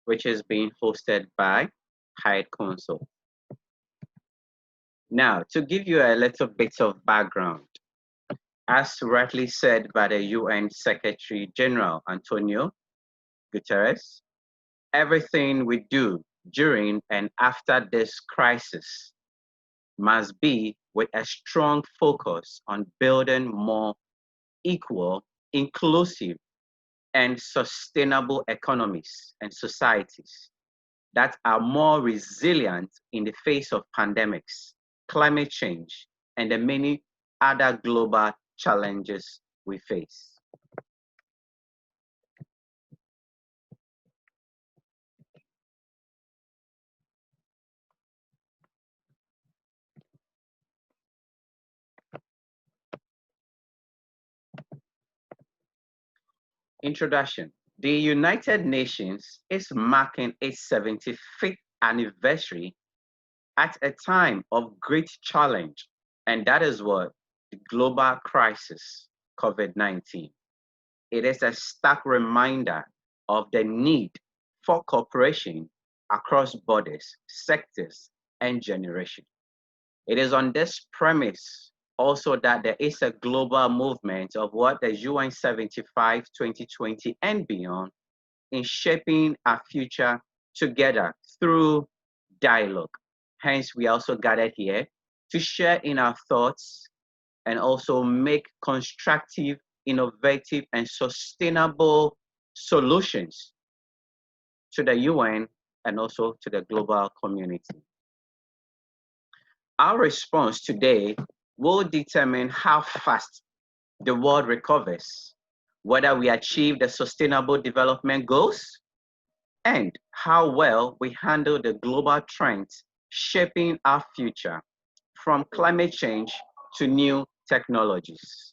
which is being hosted by High Council. Now, to give you a little bit of background, as rightly said by the UN Secretary General Antonio Guterres, everything we do during and after this crisis must be with a strong focus on building more equal, inclusive, and sustainable economies and societies that are more resilient in the face of pandemics, climate change, and the many other global challenges we face. Introduction. The United Nations is marking its 75th anniversary at a time of great challenge, and that is what the global crisis, COVID-19. It is a stark reminder of the need for cooperation across borders, sectors, and generations. It is on this premise also that there is a global movement of what the UN75 2020 and beyond in shaping our future together through dialogue. Hence, we also gathered here to share in our thoughts and also make constructive, innovative, and sustainable solutions to the UN and also to the global community. Our response today will determine how fast the world recovers, whether we achieve the sustainable development goals, and how well we handle the global trends shaping our future, from climate change to new technologies.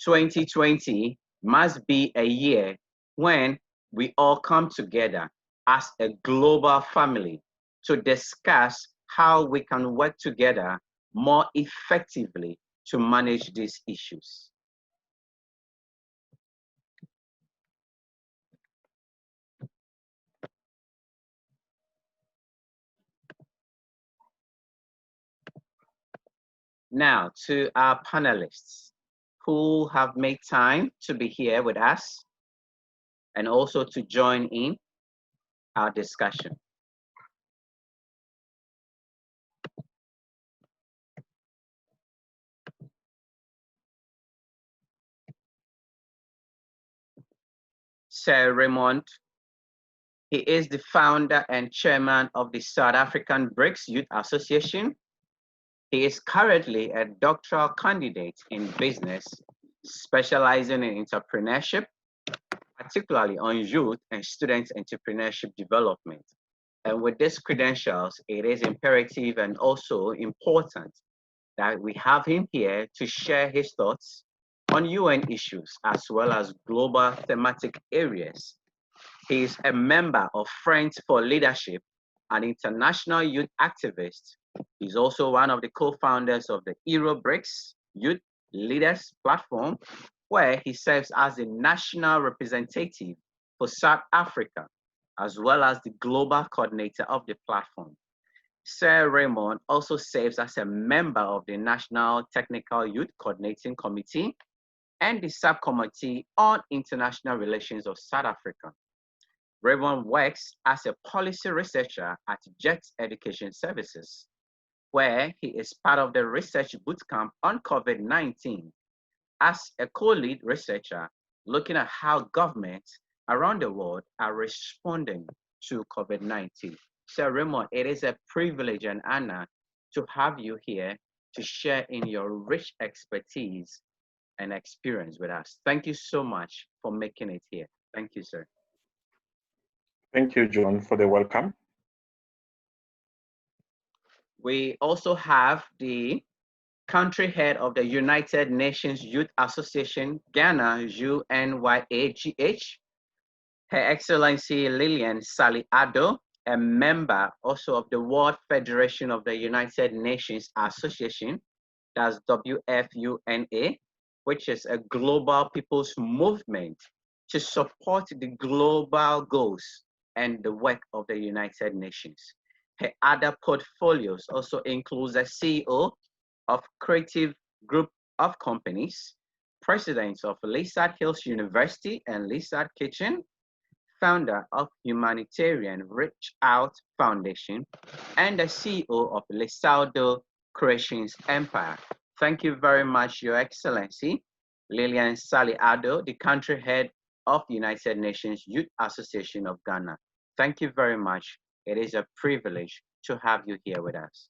2020 must be a year when we all come together as a global family to discuss how we can work together more effectively to manage these issues. Now, to our panelists who have made time to be here with us and also to join in our discussion. Sir Raymond, he is the founder and chairman of the South African BRICS Youth Association. He is currently a doctoral candidate in business, specializing in entrepreneurship, particularly on youth and student entrepreneurship development. And with these credentials, it is imperative and also important that we have him here to share his thoughts on UN issues as well as global thematic areas. He is a member of Friends for Leadership, an international youth activist. He's also one of the co-founders of the EuroBRICS Youth Leaders Platform, where he serves as the national representative for South Africa, as well as the global coordinator of the platform. Sir Raymond also serves as a member of the National Technical Youth Coordinating Committee and the Subcommittee on International Relations of South Africa. Raymond works as a policy researcher at JET Education Services, where he is part of the research bootcamp on COVID-19 as a co-lead researcher looking at how governments around the world are responding to COVID-19. Sir Raymond, it is a privilege and honor to have you here to share in your rich expertise and experience with us. Thank you so much for making it here. Thank you, sir. Thank you, John, for the welcome. We also have the country head of the United Nations Youth Association, Ghana, UNYAGH, Her Excellency Lillian Sally Addo, a member also of the World Federation of the United Nations Association, that's WFUNA, which is a global people's movement to support the global goals and the work of the United Nations. Her other portfolios also includes the CEO of Creative Group of Companies, President of Lizard Hills University and Lizard Kitchen, founder of Humanitarian Reach Out Foundation, and the CEO of Lesaudo Creations Empire. Thank you very much, Your Excellency, Lillian Sally Ado, the country head of the United Nations Youth Association of Ghana. Thank you very much. It is a privilege to have you here with us.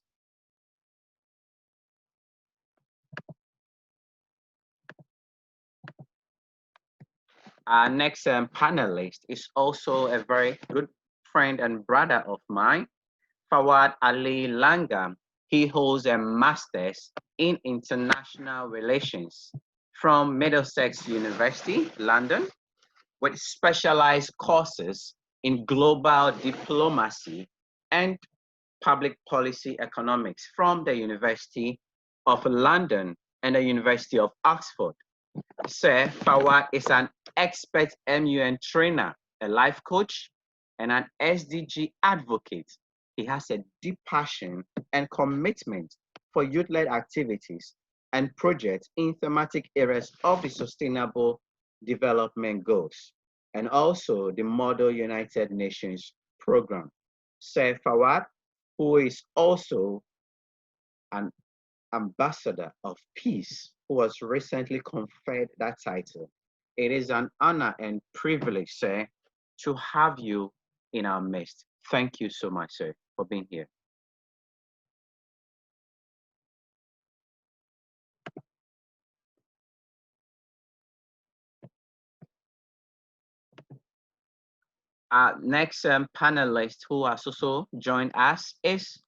Our next panelist is also a very good friend and brother of mine, Fawad Ali Langam. He holds a master's in international relations from Middlesex University, London, with specialized courses in global diplomacy and public policy economics from the University of London and the University of Oxford. Sir Fawad is an expert MUN trainer, a life coach, and an SDG advocate. He has a deep passion and commitment for youth-led activities and projects in thematic areas of the Sustainable Development Goals and also the Model United Nations Program. Sir Fawad, who is also an ambassador of peace, who was recently conferred that title. It is an honor and privilege, sir, to have you in our midst. Thank you so much, sir, for being here. Our next panelist who has also joined us is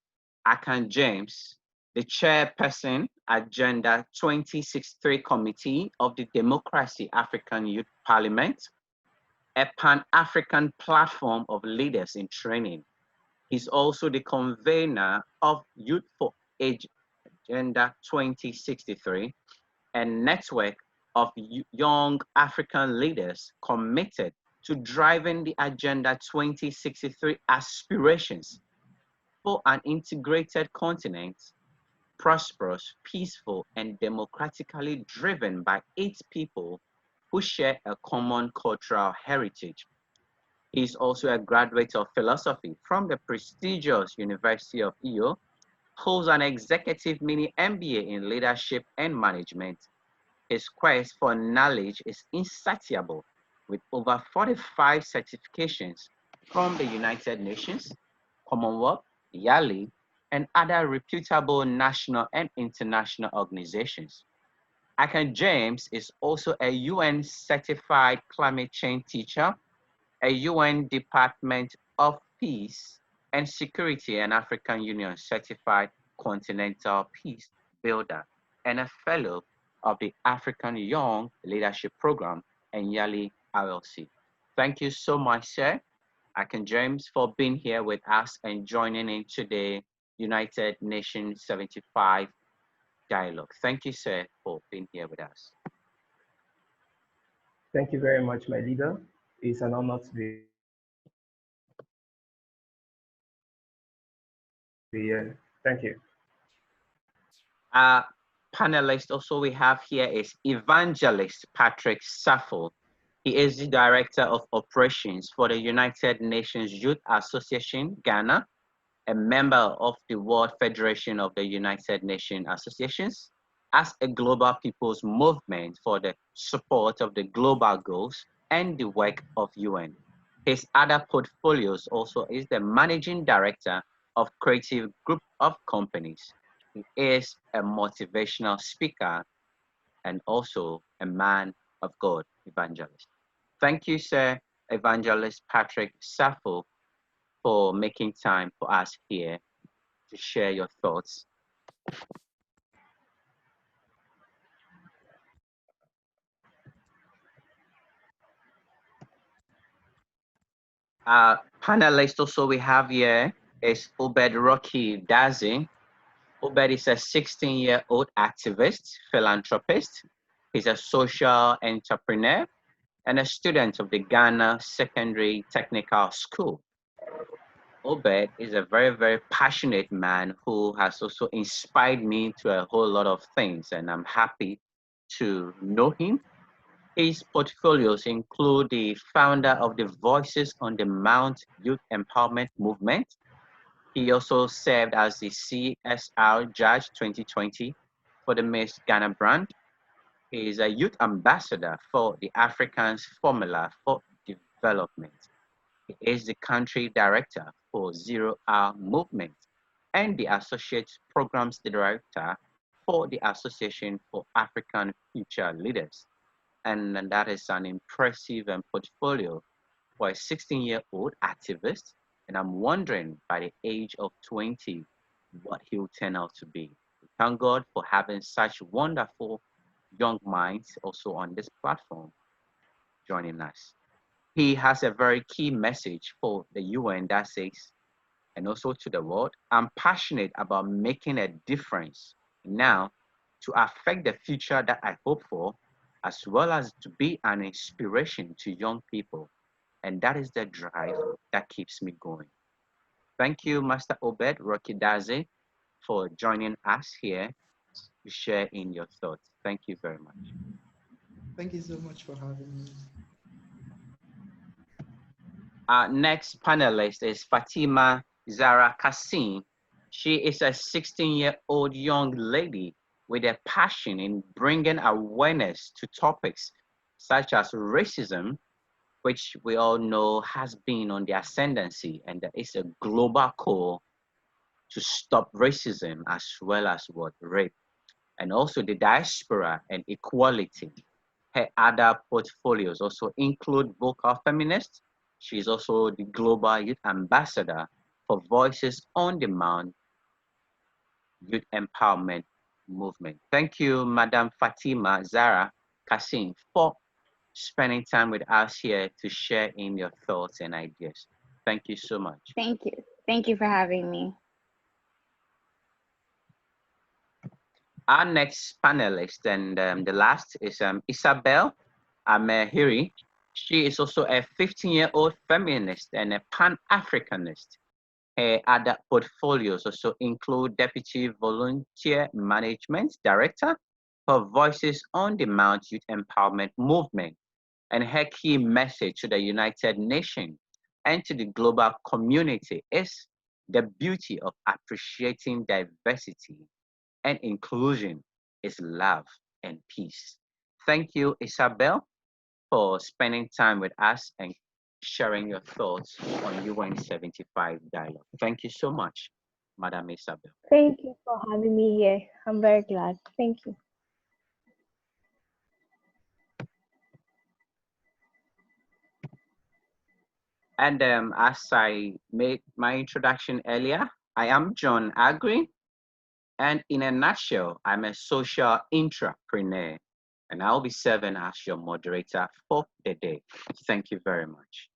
AKAN James, the chairperson, Agenda 2063 Committee of the Democracy African Youth Parliament, a Pan-African platform of leaders in training. He's also the convener of Youth for Age Agenda 2063, a network of young African leaders committed to driving the Agenda 2063 aspirations for an integrated continent, prosperous, peaceful, and democratically driven by its people who share a common cultural heritage. He is also a graduate of philosophy from the prestigious University of Iyo, holds an executive mini MBA in leadership and management. His quest for knowledge is insatiable, with over 45 certifications from the United Nations, Commonwealth, YALI, and other reputable national and international organizations. AKAN James is also a UN certified climate change teacher, a UN Department of Peace and Security and African Union certified continental peace builder, and a fellow of the African Young Leadership Program and YALI LLC. Thank you so much, sir, AKAN James, for being here with us and joining in today United Nations 75 dialogue. Thank you, sir, for being here with us. Thank you very much, my leader. It's an honor to be here. Thank you. Our panelist also we have here is Evangelist Patrick SAFO. He is the Director of Operations for the United Nations Youth Association, Ghana, a member of the World Federation of the United Nations Associations, as a global people's movement for the support of the global goals and the work of UN. His other portfolios also is the Managing Director of Creative Group of Companies. He is a motivational speaker and also a man of God, evangelist. Thank you, sir, Evangelist Patrick SAFO, for making time for us here to share your thoughts. Our panelist also we have here is OBED Rocky DADZIE. OBED is a 16-year-old activist, philanthropist. He's a social entrepreneur and a student of the Ghana Secondary Technical School. OBED is a very, very passionate man who has also inspired me to a whole lot of things, and I'm happy to know him. His portfolios include the founder of the Voices on the Mount Youth Empowerment Movement. He also served as the CSR Judge 2020 for the Miss Ghana brand. He is a youth ambassador for the Africans Formula for Development. He is the country director for Zero Hour Movement and the associate programs director for the Association for African Future Leaders. And that is an impressive portfolio for a 16-year-old activist. And I'm wondering by the age of 20 what he'll turn out to be. We thank God for having such wonderful young minds also on this platform joining us. He has a very key message for the UN that says, and also to the world, I'm passionate about making a difference now to affect the future that I hope for, as well as to be an inspiration to young people. And that is the drive that keeps me going. Thank you, Master Obed Rocky Dadzie, for joining us here to share in your thoughts. Thank you very much. Thank you so much for having me. Our next panelist is Fatima Zara Kassim. She is a 16-year-old young lady with a passion in bringing awareness to topics such as racism, which we all know has been on the ascendancy, and there is a global call to stop racism as well as what rape, and also the diaspora and equality. Her other portfolios also include vocal feminist. She's also the global youth ambassador for Voices on Demand Youth Empowerment Movement. Thank you, Madam Fatima Zara Kassim, for spending time with us here to share in your thoughts and ideas. Thank you so much. Thank you. Thank you for having me. Our next panelist and the last is ISABEL AMIHERE. She is also a 15-year-old feminist and a Pan-Africanist. Her other portfolios also include Deputy Volunteer Management Director for Voices on the Mount Youth Empowerment Movement. And her key message to the United Nations and to the global community is the beauty of appreciating diversity and inclusion is love and peace. Thank you, ISABEL, for spending time with us and sharing your thoughts on UN75 dialogue. Thank you so much, Madam ISABEL. Thank you for having me here. I'm very glad. Thank you. And as I made my introduction earlier, I am John Agri. And in a nutshell, I'm a social entrepreneur. And I'll be serving as your moderator for the day. Thank you very much.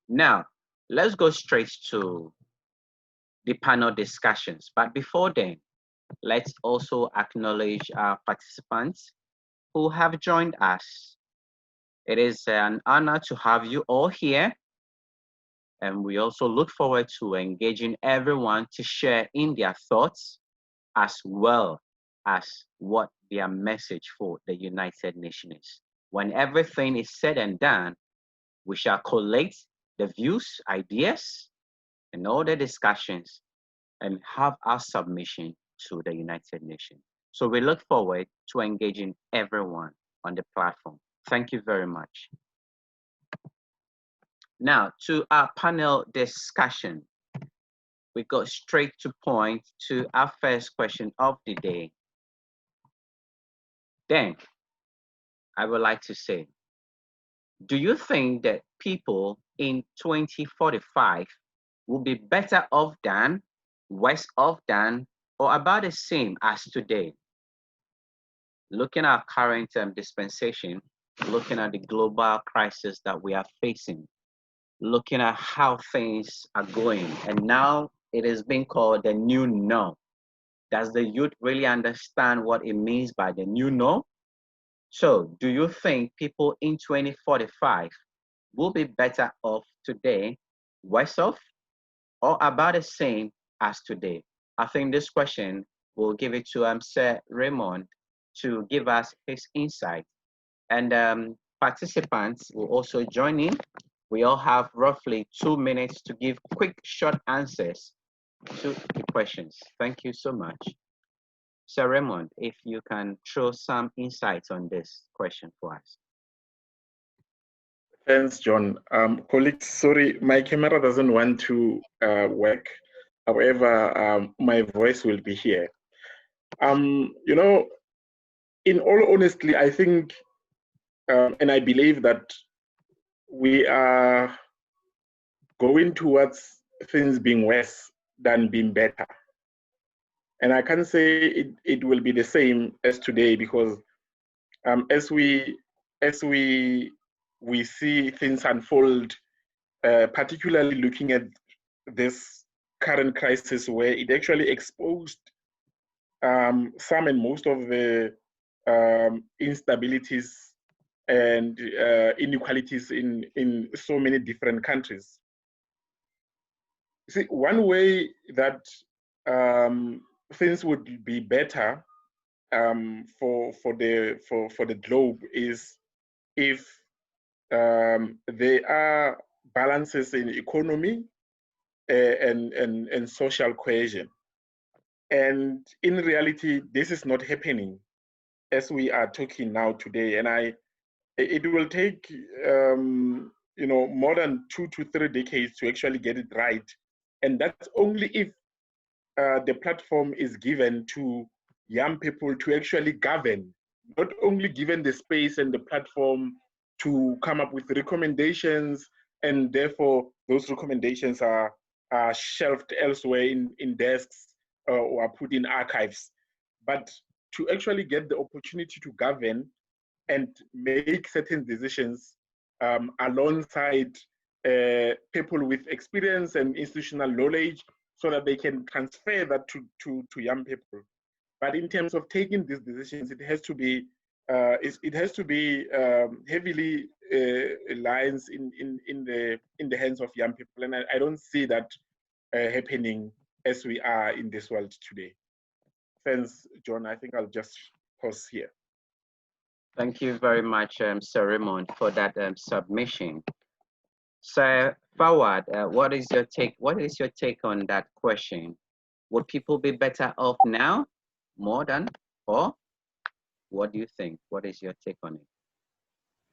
Now, let's go straight to the panel discussions. But before then, let's also acknowledge our participants who have joined us. It is an honor to have you all here. And we also look forward to engaging everyone to share in their thoughts as well as what their message for the United Nations is. When everything is said and done, we shall collate the views, ideas, and all the discussions and have our submission to the United Nations. So we look forward to engaging everyone on the platform. Thank you very much. Now, to our panel discussion. We go straight to point to our first question of the day. Then, I would like to say, do you think that people in 2045 will be better off than, worse off than, or about the same as today? Looking at our current dispensation, looking at the global crisis that we are facing, looking at how things are going, and now it is being called the new norm. Does the youth really understand what it means by the new norm? So do you think people in 2045 will be better off today, worse off, or about the same as today? I think this question will give it to Sir Raymond to give us his insight. And participants will also join in. We all have roughly 2 minutes to give quick, short answers to the questions. Thank you so much. Sir Raymond, if you can throw some insights on this question for us. Thanks, John. Colleagues, sorry, my camera doesn't want to work. However, my voice will be here. You know, in all honesty, I think, and I believe that we are going towards things being worse than being better. And I can't say it will be the same as today, because as we see things unfold, particularly looking at this current crisis, where it actually exposed some and most of the instabilities and inequalities in so many different countries. See, one way that things would be better for the globe is if there are balances in economy and social cohesion. And in reality, this is not happening as we are talking now today. And it will take you know, more than 2 to 3 decades to actually get it right. And that's only if the platform is given to young people to actually govern, not only given the space and the platform to come up with recommendations, and therefore those recommendations are shelved elsewhere in desks or are put in archives, but to actually get the opportunity to govern and make certain decisions alongside people with experience and institutional knowledge, so that they can transfer that to young people. But in terms of taking these decisions, it has to be heavily lines in the hands of young people, and I don't see that happening as we are in this world today. Thanks, John. I think I'll just pause here. Thank you very much, Sir Raymond, for that submission. Sir Fawad, what is your take? What is your take on that question? Would people be better off now, more than, or what do you think? What is your take on it?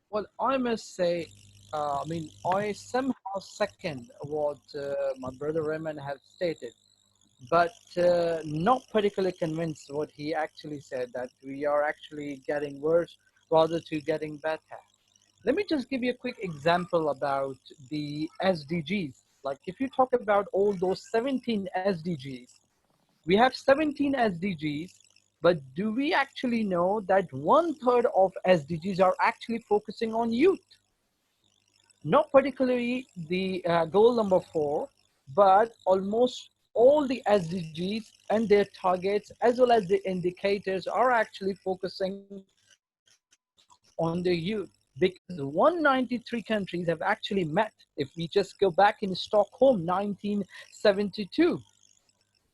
Well, I must say, I mean, I somehow second what my brother Raymond has stated, but not particularly convinced what he actually said, that we are actually getting worse rather to getting better. Let me just give you a quick example about the SDGs. Like if you talk about all those 17 SDGs, we have 17 SDGs, but do we actually know that 1/3 of SDGs are actually focusing on youth? Not particularly the goal number 4, but almost all the SDGs and their targets, as well as the indicators, are actually focusing on the youth, because 193 countries have actually met. If we just go back in Stockholm, 1972,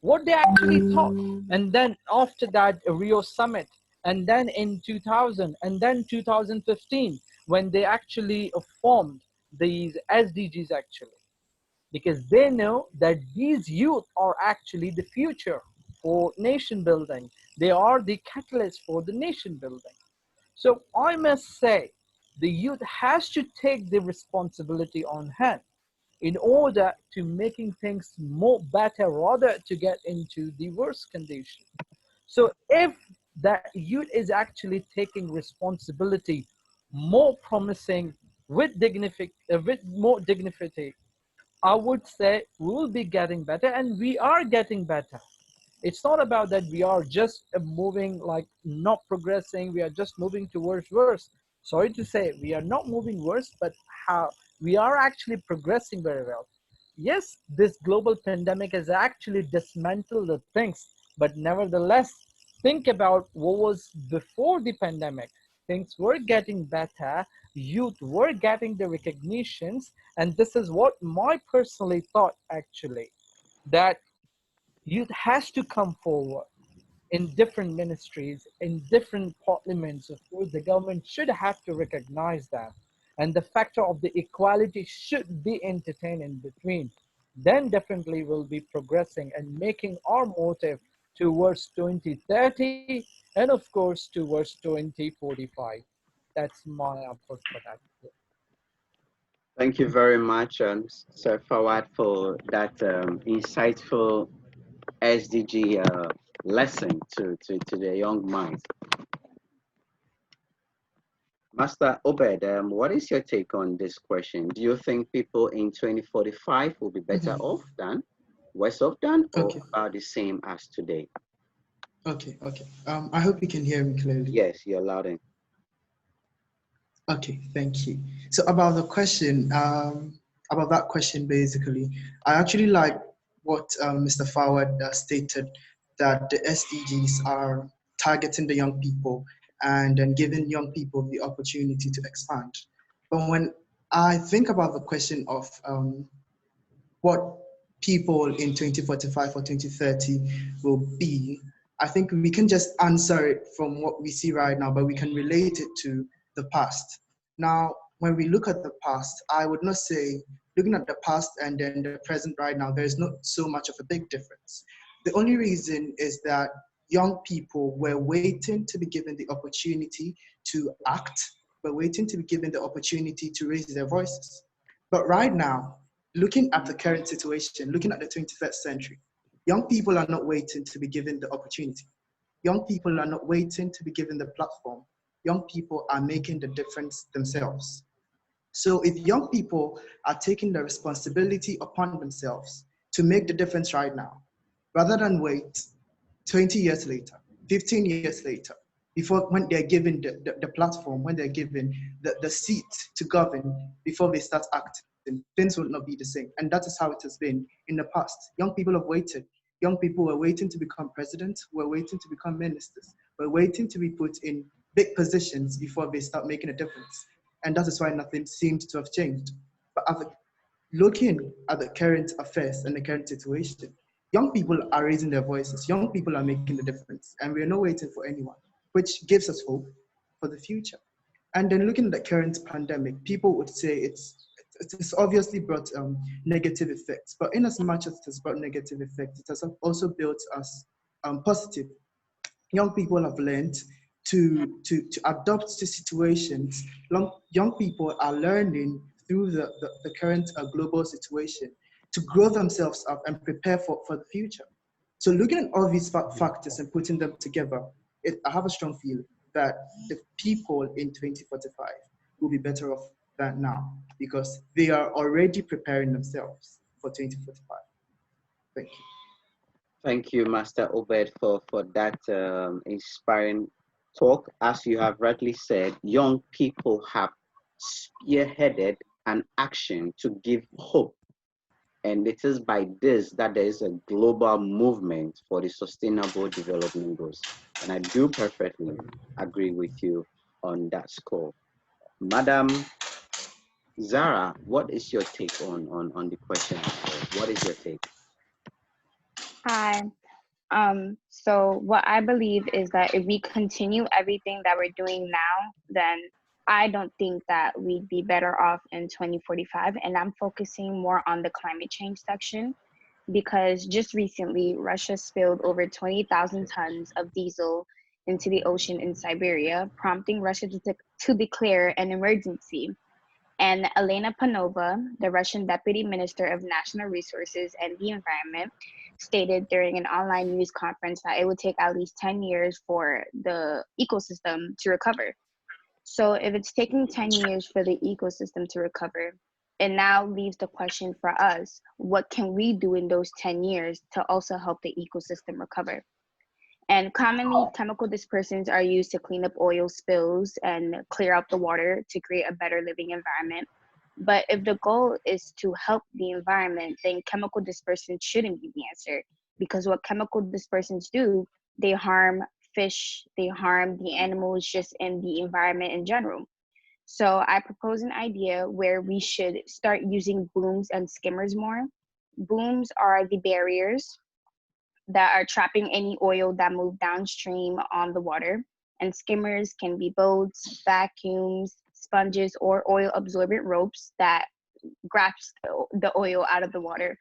what they actually thought, and then after that, a Rio summit, and then in 2000, and then 2015, when they actually formed these SDGs actually, because they know that these youth are actually the future for nation building. They are the catalyst for the nation building. So I must say, the youth has to take the responsibility on hand in order to making things more better, rather to get into the worst condition. So if that youth is actually taking responsibility, more promising, with more dignity, I would say we will be getting better, and we are getting better. It's not about that we are just moving, like not progressing, we are just moving towards worse. Sorry to say, we are not moving worse, but how we are actually progressing very well. Yes, this global pandemic has actually dismantled the things, but nevertheless, think about what was before the pandemic. things were getting better, youth were getting the recognitions, and this is what my personally thought actually, that youth has to come forward in different ministries, in different parliaments. Of course, the government should have to recognize that. And the factor of the equality should be entertained in between. Then definitely we'll be progressing and making our motive towards 2030 and of course towards 2045. That's my approach for that. Thank you very much, Sir Fawad, for that insightful SDG lesson to the young minds. Master Obed, what is your take on this question? Do you think people in 2045 will be better off than, worse off than, or about the same as today? Okay. I hope you can hear me clearly. Yes, you're loud and. Okay, thank you. So about the question, about that question, basically, I actually like what Mr. Fawad stated, that the SDGs are targeting the young people and then giving young people the opportunity to expand. But when I think about the question of what people in 2045 or 2030 will be, I think we can just answer it from what we see right now, but we can relate it to the past. Now, when we look at the past, I would not say, looking at the past and then the present right now, there's not so much of a big difference. The only reason is that young people were waiting to be given the opportunity to act, were waiting to be given the opportunity to raise their voices. But right now, looking at the current situation, looking at the 21st century, young people are not waiting to be given the opportunity. Young people are not waiting to be given the platform. Young people are making the difference themselves. So if young people are taking the responsibility upon themselves to make the difference right now, rather than wait 20 years later, 15 years later, before when they're given the platform, when they're given the seat to govern, before they start acting, things will not be the same. And that is how it has been in the past. Young people have waited. Young people were waiting to become presidents, were waiting to become ministers, were waiting to be put in big positions before they start making a difference. And that is why nothing seems to have changed. But looking at the current affairs and the current situation, young people are raising their voices. Young people are making the difference. And we're not waiting for anyone, which gives us hope for the future. And then looking at the current pandemic, people would say it's obviously brought negative effects. But in as much as it has brought negative effects, it has also built us positive. Young people have learned to adapt to situations. Young people are learning through the current global situation to grow themselves up and prepare for the future. So looking at all these factors and putting them together, I have a strong feeling that the people in 2045 will be better off than now because they are already preparing themselves for 2045. Thank you. Thank you, Master Obed, for that inspiring talk. As you have rightly said, young people have spearheaded an action to give hope. And it is by this that there is a global movement for the sustainable development goals. And I do perfectly agree with you on that score. Madam Zara, what is your take on the question? What is your take? Hi. So what I believe is that if we continue everything that we're doing now, then I don't think that we'd be better off in 2045. And I'm focusing more on the climate change section because just recently, Russia spilled over 20,000 tons of diesel into the ocean in Siberia, prompting Russia to declare an emergency. And Elena Panova, the Russian Deputy Minister of National Resources and the Environment, stated during an online news conference that it would take at least 10 years for the ecosystem to recover. So if it's taking 10 years for the ecosystem to recover, it now leaves the question for us, what can we do in those 10 years to also help the ecosystem recover? And commonly, chemical dispersants are used to clean up oil spills and clear out the water to create a better living environment. But if the goal is to help the environment, then chemical dispersants shouldn't be the answer because what chemical dispersants do, they harm fish, they harm the animals just in the environment in general. So I propose an idea where we should start using booms and skimmers more. Booms are the barriers that are trapping any oil that move downstream on the water. And skimmers can be boats, vacuums, sponges, or oil absorbent ropes that grasp the oil out of the water.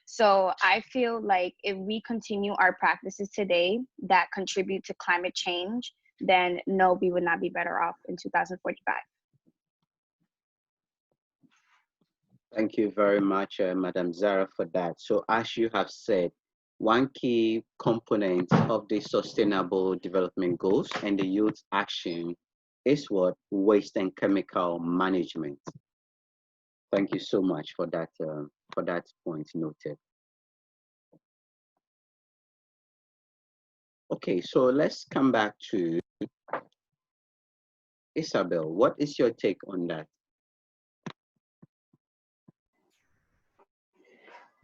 So I feel like if we continue our practices today that contribute to climate change, then no, we would not be better off in 2045. Thank you very much, Madam Zara, for that. So as you have said, one key component of the Sustainable Development Goals and the Youth Action is what? Waste and chemical management. Thank you so much for that point noted. Okay, so let's come back to Isabel. What is your take on that?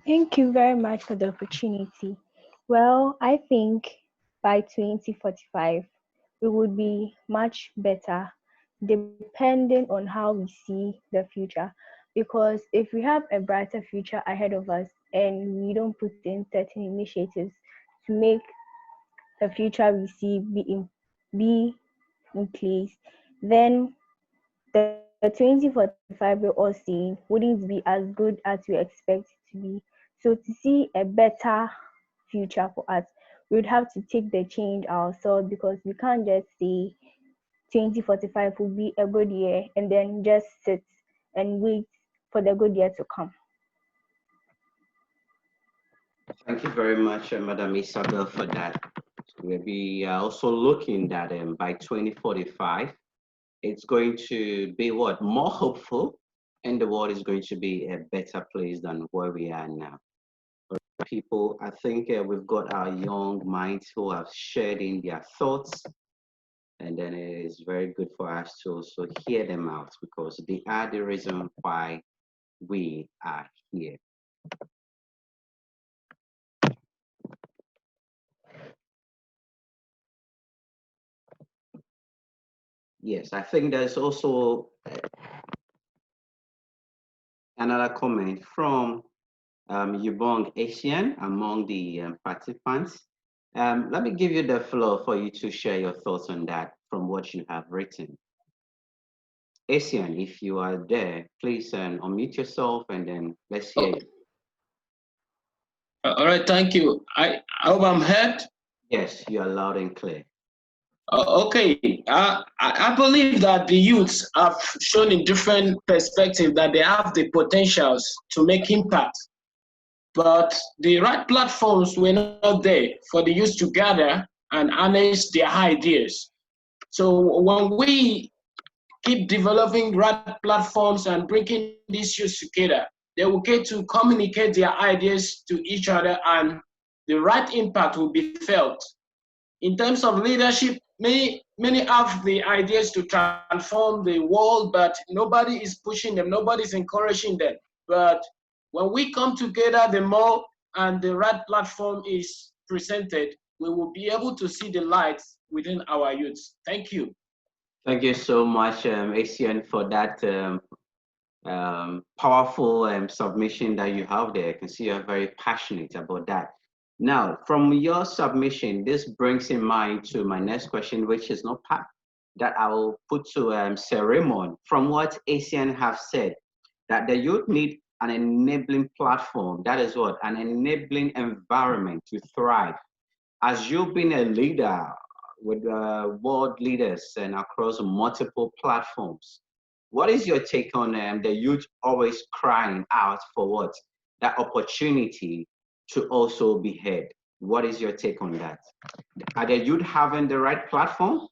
Thank you very much for the opportunity. Well, I think by 2045, we would be much better depending on how we see the future. Because if we have a brighter future ahead of us and we don't put in certain initiatives to make the future we see be in place, then the 2045 we're all seeing wouldn't be as good as we expect it to be. So to see a better future for us, we would have to take the change ourselves, because we can't just say 2045 will be a good year and then just sit and wait for the good year to come. Thank you very much, Madam Isabel, for that. We are also looking that by 2045, it's going to be what? More hopeful, and the world is going to be a better place than where we are now. For people, I think we've got our young minds who have shared in their thoughts, and then it is very good for us to also hear them out, because they are the reason why we are here. Yes, I think there's also another comment from Yubong Asian among the participants. Let me give you the floor for you to share your thoughts on that from what you have written. Asian, if you are there, please unmute yourself and then let's hear you. All right, thank you. I hope I'm heard. Yes, you are loud and clear. Okay, I believe that the youths have shown in different perspectives that they have the potentials to make impact, but the right platforms were not there for the youth to gather and harness their ideas. So when we keep developing right platforms and bringing these youths together, they will get to communicate their ideas to each other, and the right impact will be felt. In terms of leadership, many have the ideas to transform the world, but nobody is pushing them, nobody is encouraging them. But when we come together, the more and the right platform is presented, we will be able to see the light within our youths. Thank you. Thank you so much, Asian, for that powerful submission that you have there. I can see you're very passionate about that. Now, from your submission, this brings in mind to my next question, which is not part that I will put to Sir Raymond. From what Asian have said, that the youth need an enabling platform. That is what? An enabling environment to thrive. As you've been a leader with world leaders and across multiple platforms, what is your take on the youth always crying out for what? That opportunity to also be heard. What is your take on that? Are the youth having the right platform?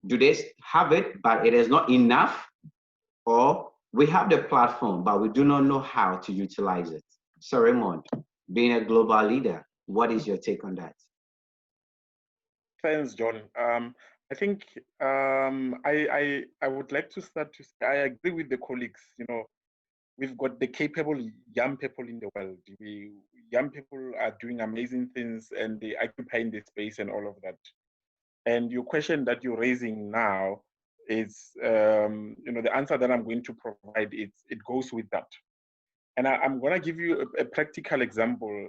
Do they have it, but it is not enough? Or we have the platform, but we do not know how to utilize it? So Raymond, being a global leader, what is your take on that? Thanks, John. I think I would like to start to say I agree with the colleagues. You know, we've got the capable young people in the world. Young people are doing amazing things and they occupy the space and all of that. And your question that you're raising now is, the answer that I'm going to provide, it goes with that. And I'm going to give you a practical example,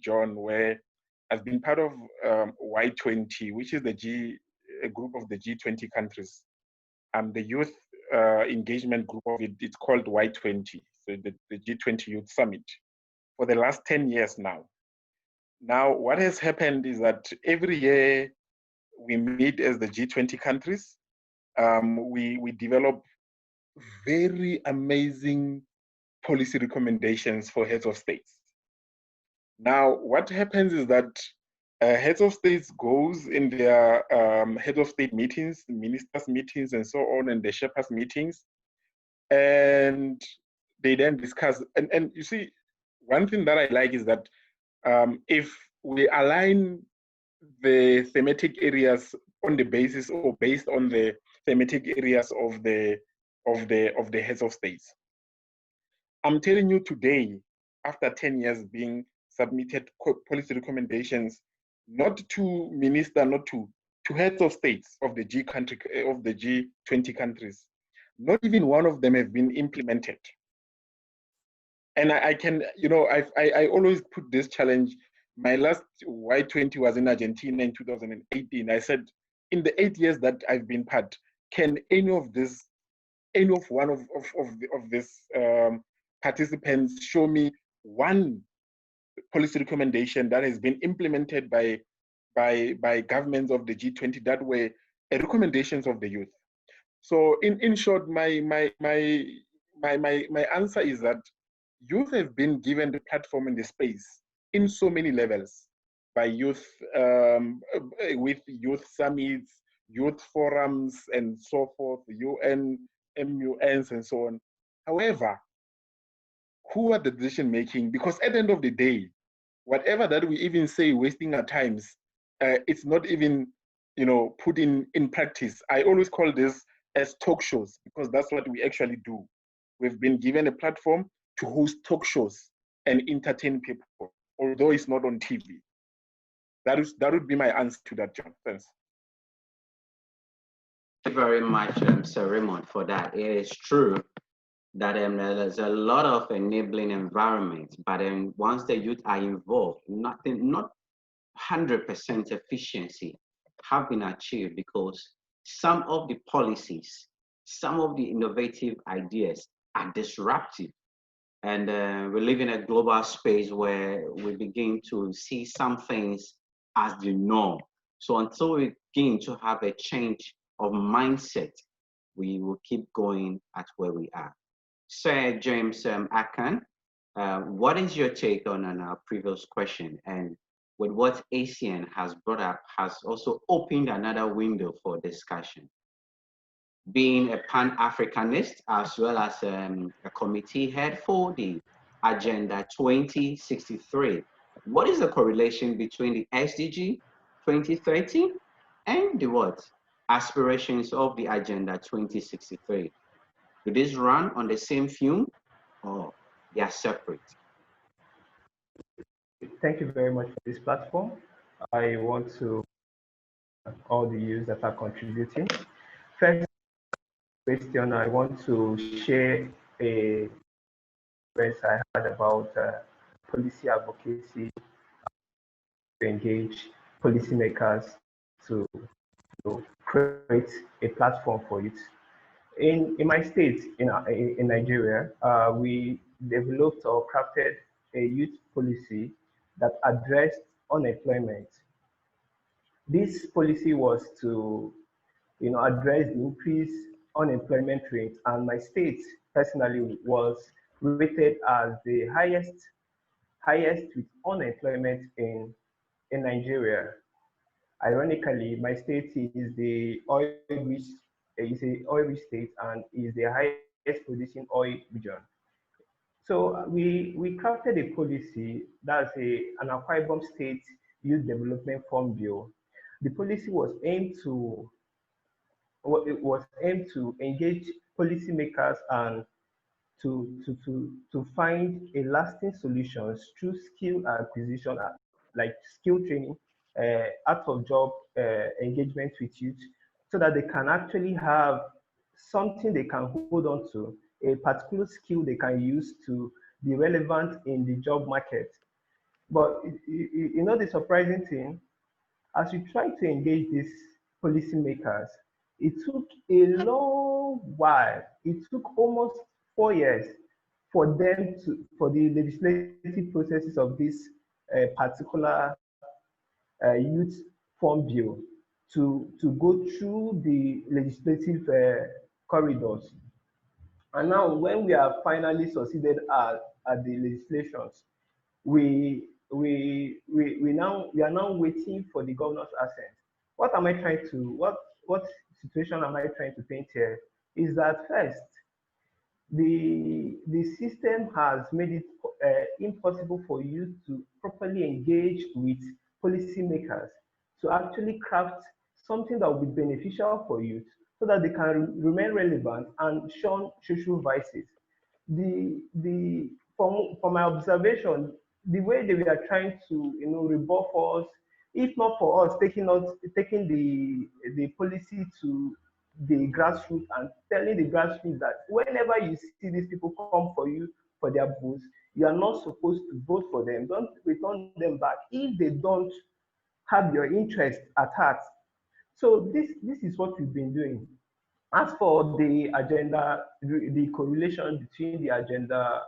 John, where I've been part of Y20, which is a group of the G20 countries. The youth engagement group of it, it's called Y20, so the G20 Youth Summit, for the last 10 years now. Now, what has happened is that every year we meet as the G20 countries. We develop very amazing policy recommendations for heads of states. Now, what happens is that heads of states goes in their head of state meetings, ministers meetings, and so on, and the Sherpas meetings, and they then discuss. And you see, one thing that I like is that if we align the thematic areas on the basis or based on the thematic areas of the heads of states. I'm telling you today, after 10 years being submitted policy recommendations, not to minister, not to heads of states of the G20 countries, not even one of them have been implemented. And I can, I always put this challenge. My last Y20 was in Argentina in 2018. I said, in the 8 years that I've been part, can any of these participants show me one policy recommendation that has been implemented by governments of the G20 that were recommendations of the youth? So in short, my answer is that youth have been given the platform and the space in so many levels by youth, with youth summits, youth forums, and so forth, UN, MUNs, and so on. However, who are the decision making? Because at the end of the day, whatever that we even say wasting our times, it's not even put in practice. I always call this as talk shows, because that's what we actually do. We've been given a platform to host talk shows and entertain people, although it's not on TV. That would be my answer to that, John. Thanks. Thank you very much, Sir Raymond, for that. It is true that there's a lot of enabling environments, but then once the youth are involved, not 100% efficiency have been achieved, because some of the policies, some of the innovative ideas are disruptive. And we live in a global space where we begin to see some things as the norm. So until we begin to have a change of mindset, we will keep going at where we are. Sir James AKAN, what is your take on our previous question? And with what ASEAN has brought up, has also opened another window for discussion. Being a Pan-Africanist, as well as a committee head for the Agenda 2063, what is the correlation between the SDG 2030 and the what? Aspirations of the Agenda 2063? Do these run on the same fume, or they are separate? Thank you very much for this platform. I want to thank all the youths that are contributing. First question, I want to share a experience I had about policy advocacy, to engage policymakers to create a platform for it. In my state, in Nigeria, we developed or crafted a youth policy that addressed unemployment. This policy was to address the increased unemployment rate, and my state personally was rated as the highest with unemployment in Nigeria. Ironically, my state is the oil-rich state and is the highest producing oil region. So we crafted a policy that's an Akwa Ibom State Youth Development Fund Bill. The policy was aimed to engage policymakers and to find a lasting solutions through skill acquisition, like skill training, out-of-job engagement with youth, so that they can actually have something they can hold on to, a particular skill they can use to be relevant in the job market. But you know the surprising thing, as we try to engage these policymakers, it took a long while. It took almost 4 years for the legislative processes of this particular youth form bill to go through the legislative corridors. And now, when we have finally succeeded at the legislations, we are now waiting for the governor's assent. What situation am I trying to paint here? Is that first, the system has made it impossible for you to properly engage with policymakers to actually craft something that will be beneficial for youth so that they can remain relevant and shun social vices. From my observation, the way they were trying to rebuff us, if not for us taking the policy to the grassroots and telling the grassroots that whenever you see these people come for you for their votes, you are not supposed to vote for them. Don't return them back if they don't have your interest at heart. So this is what we've been doing. As for the agenda, the correlation between the agenda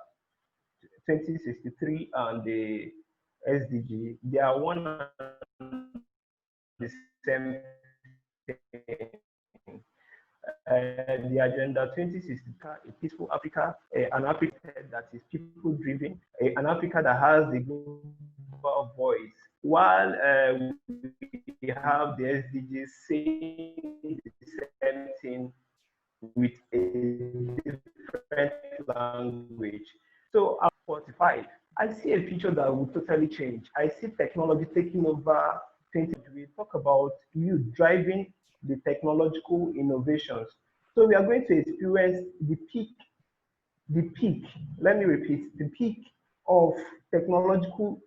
2063 and the SDG, they are one and the same thing. The agenda 2063, a peaceful Africa, an Africa that is people-driven, an Africa that has the global voice, while we have the SDGs saying the same thing with a different language. So at 45, I see a future that will totally change. I see technology taking over. We talk about you driving the technological innovations. So we are going to experience the peak, let me repeat, the peak of technological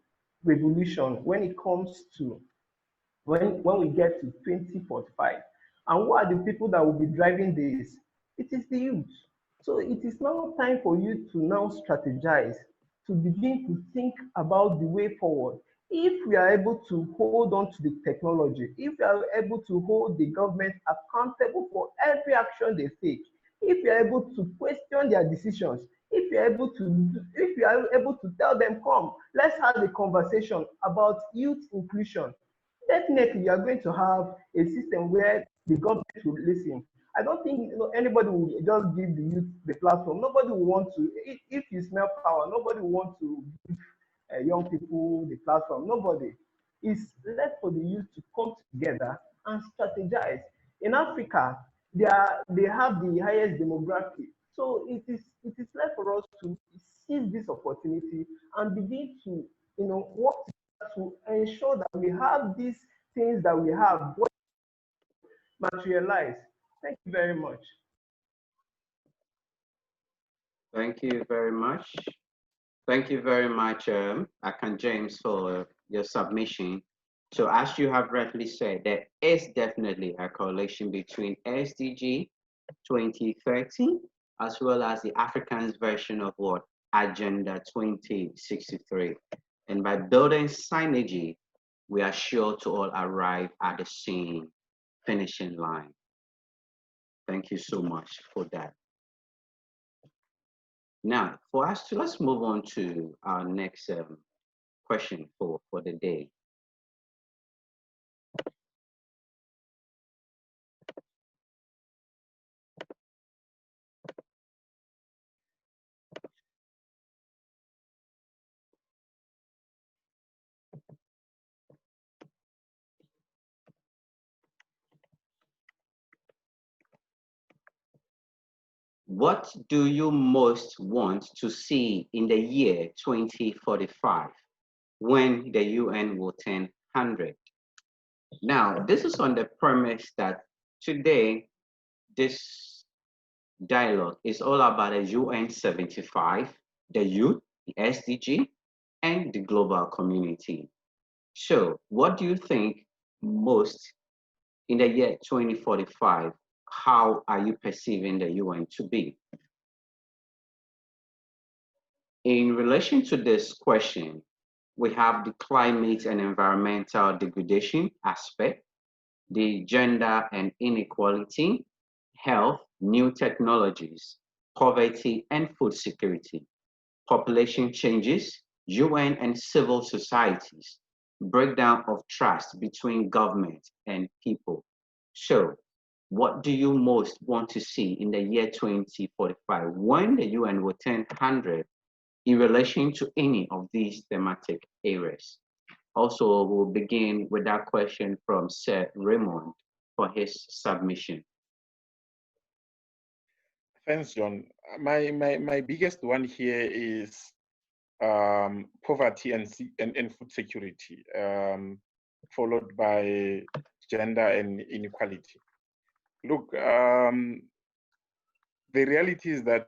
revolution when it comes to, when we get to 2045. And who are the people that will be driving this? It is the youth. So it is now time for you to now strategize, to begin to think about the way forward. If we are able to hold on to the technology, if we are able to hold the government accountable for every action they take, if we are able to question their decisions, if we are able to tell them, come, let's have a conversation about youth inclusion, definitely you are going to have a system where the government will listen. I don't think anybody will just give the youth the platform. Nobody will want to, if you smell power, nobody will want to give young people the platform. Nobody. It's left for the youth to come together and strategize. In Africa, they have the highest demographic. So it is left for us to seize this opportunity and begin to work to ensure that we have these things that we have materialize. Thank you very much. Thank you very much. Thank you very much, AKAN James, for your submission. So as you have rightly said, there is definitely a correlation between SDG 2030 as well as the African's version of what? Agenda 2063. And by building synergy, we are sure to all arrive at the same finishing line. Thank you so much for that. Now, for us to, let's move on to our next question for the day. What do you most want to see in the year 2045 when the UN will turn 100? Now, this is on the premise that today, this dialogue is all about the UN75, the youth, the SDG, and the global community. So what do you think most in the year 2045? How are you perceiving the UN to be? In relation to this question, we have the climate and environmental degradation aspect, the gender and inequality, health, new technologies, poverty and food security, population changes, UN and civil societies, breakdown of trust between government and people. So, what do you most want to see in the year 2045 when the UN will turn 100 in relation to any of these thematic areas? Also, we'll begin with that question from Sir Raymond for his submission. Thanks, John. My biggest one here is poverty and food security, followed by gender and inequality. Look, the reality is that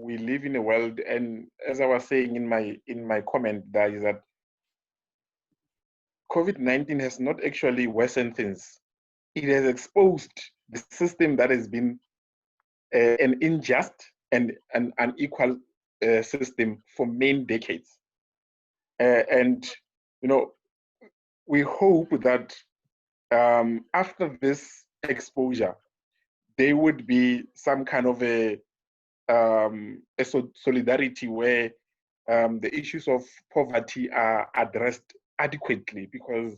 we live in a world, and as I was saying in my comment, there is that COVID-19 has not actually worsened things. It has exposed the system that has been an unjust and an unequal system for many decades. And you know, we hope that after this exposure, there would be some kind of a solidarity where the issues of poverty are addressed adequately, because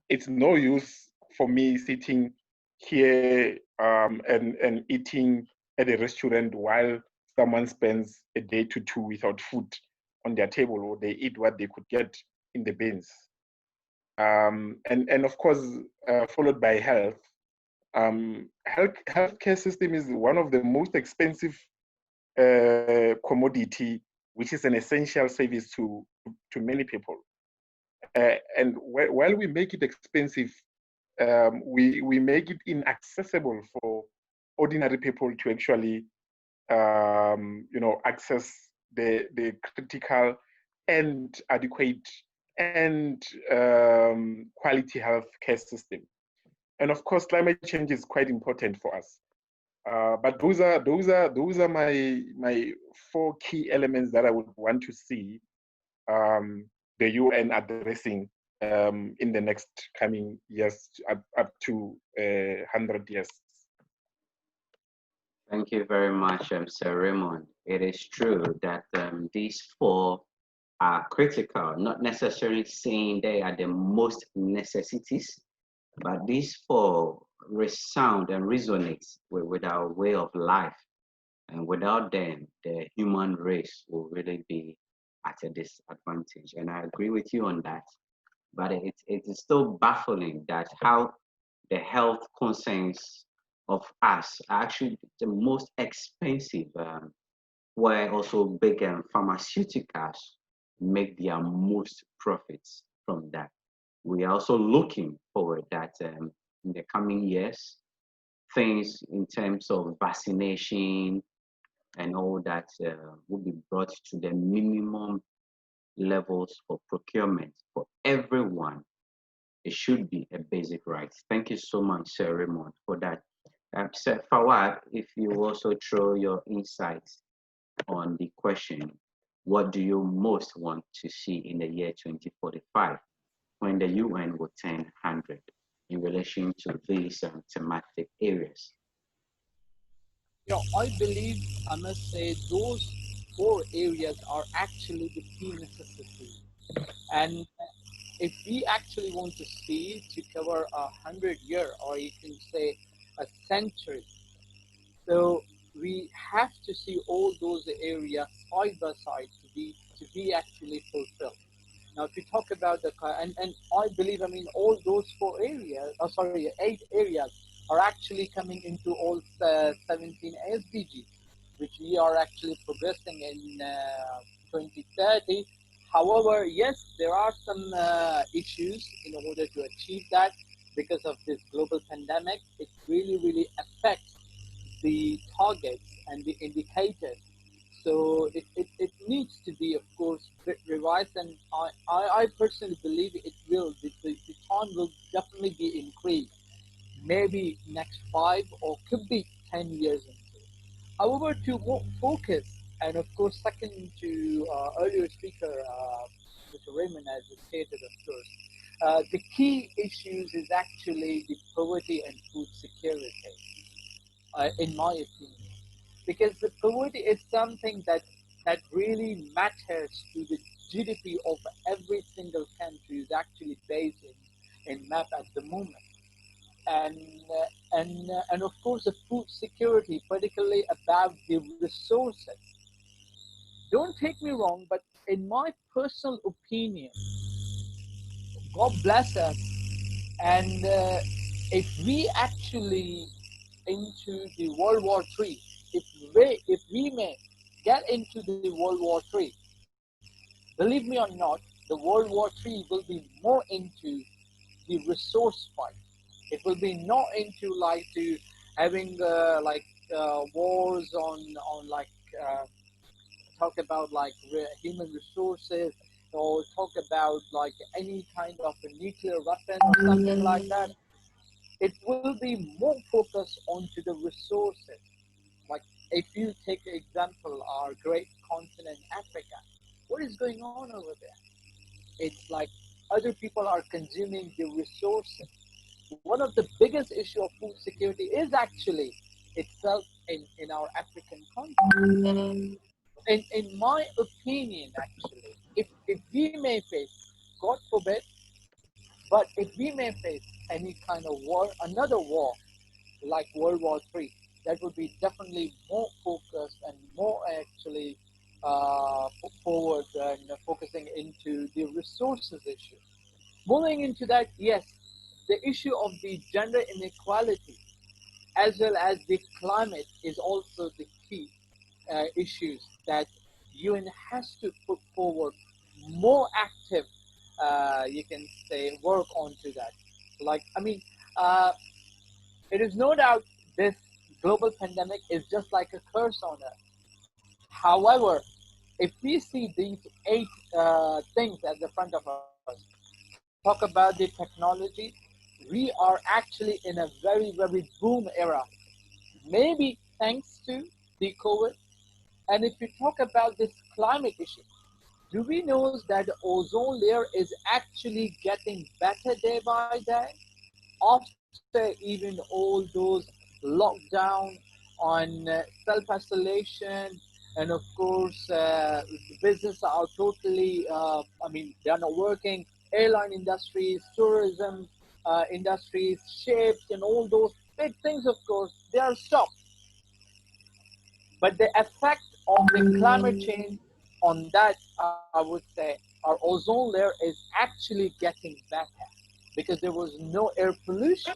it's no use for me sitting here and eating at a restaurant while someone spends a day to two without food on their table, or they eat what they could get in the bins. And of course, followed by health. Healthcare system is one of the most expensive commodity, which is an essential service to many people. And while we make it expensive, we make it inaccessible for ordinary people to actually, access the critical and adequate and quality health care system. And of course, climate change is quite important for us. But those are my four key elements that I would want to see the UN addressing in the next coming years, up to 100 years. Thank you very much, Sir Raymond. It is true that these four are critical, not necessarily saying they are the most necessities, but these four resound and resonate with our way of life. And without them, the human race will really be at a disadvantage. And I agree with you on that. But it is still baffling that how the health concerns of us are actually the most expensive, where also big pharmaceuticals make their most profits from that. We are also looking forward that in the coming years, things in terms of vaccination and all that will be brought to the minimum levels for procurement for everyone. It should be a basic right. Thank you so much, Sir Raymond, for that. Sir Fawad, if you also throw your insights on the question, what do you most want to see in the year 2045 when the UN will turn 100 in relation to these thematic areas? I believe, I must say, those four areas are actually the key necessities. And if we actually want to see to cover 100 years, or you can say a century, so we have to see all those areas side by side to be actually fulfilled. Now, if you talk about and I believe, all those four areas, 8 areas are actually coming into all 17 SDGs, which we are actually progressing in 2030. However, yes, there are some issues in order to achieve that because of this global pandemic. It really affects the targets and the indicators. So it needs to be, of course, revised, and I personally believe it will. The time will definitely be increased, maybe next 5 or could be 10 years into. However, to more focus, and of course, second to earlier speaker, Mr. Raymond, has stated, of course, the key issues is actually the poverty and food security, in my opinion, because the poverty is something that really matters to the GDP of every single country is actually based in map at the moment, and and of course the food security, particularly about the resources. Don't take me wrong, but in my personal opinion, God bless us, and if we actually into the World War III, if we may get into the World War III, believe me or not, the World War III will be more into the resource part. It will be not into like to having wars on like talk about like human resources, or talk about like any kind of a nuclear weapon or something like that. It will be more focused onto the resources. Like if you take the example, our great continent Africa, what is going on over there? It's like other people are consuming the resources. One of the biggest issue of food security is actually itself in our African continent. In my opinion, actually, if we may face, God forbid, but if we may face any kind of war, another war like World War III, that would be definitely more focused and more actually forward and focusing into the resources issue. Moving into that, yes, the issue of the gender inequality as well as the climate is also the key issues that UN has to put forward more active, you can say, work onto that. Like, I mean, uh, it is no doubt this global pandemic is just like a curse on us. However, if we see these 8 things at the front of us, talk about the technology, we are actually in a very, very boom era. Maybe thanks to the COVID. And if we talk about this climate issue, do we know that the ozone layer is actually getting better day by day? After even all those lockdown on self-isolation, and of course the business are totally they're not working, airline industries, tourism industries, ships, and all those big things, of course they are stopped. But the effect of the climate change on that, I would say, our ozone layer is actually getting better because there was no air pollution,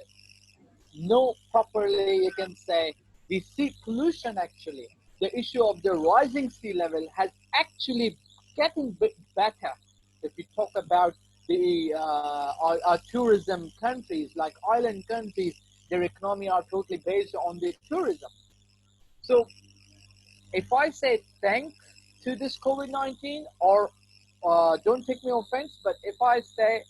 no properly, you can say, the sea pollution actually. The issue of the rising sea level has actually getting bit better. If we talk about the our tourism countries, like island countries, their economy are totally based on the tourism. So if I say thanks to this COVID-19, or don't take me offense, but if I say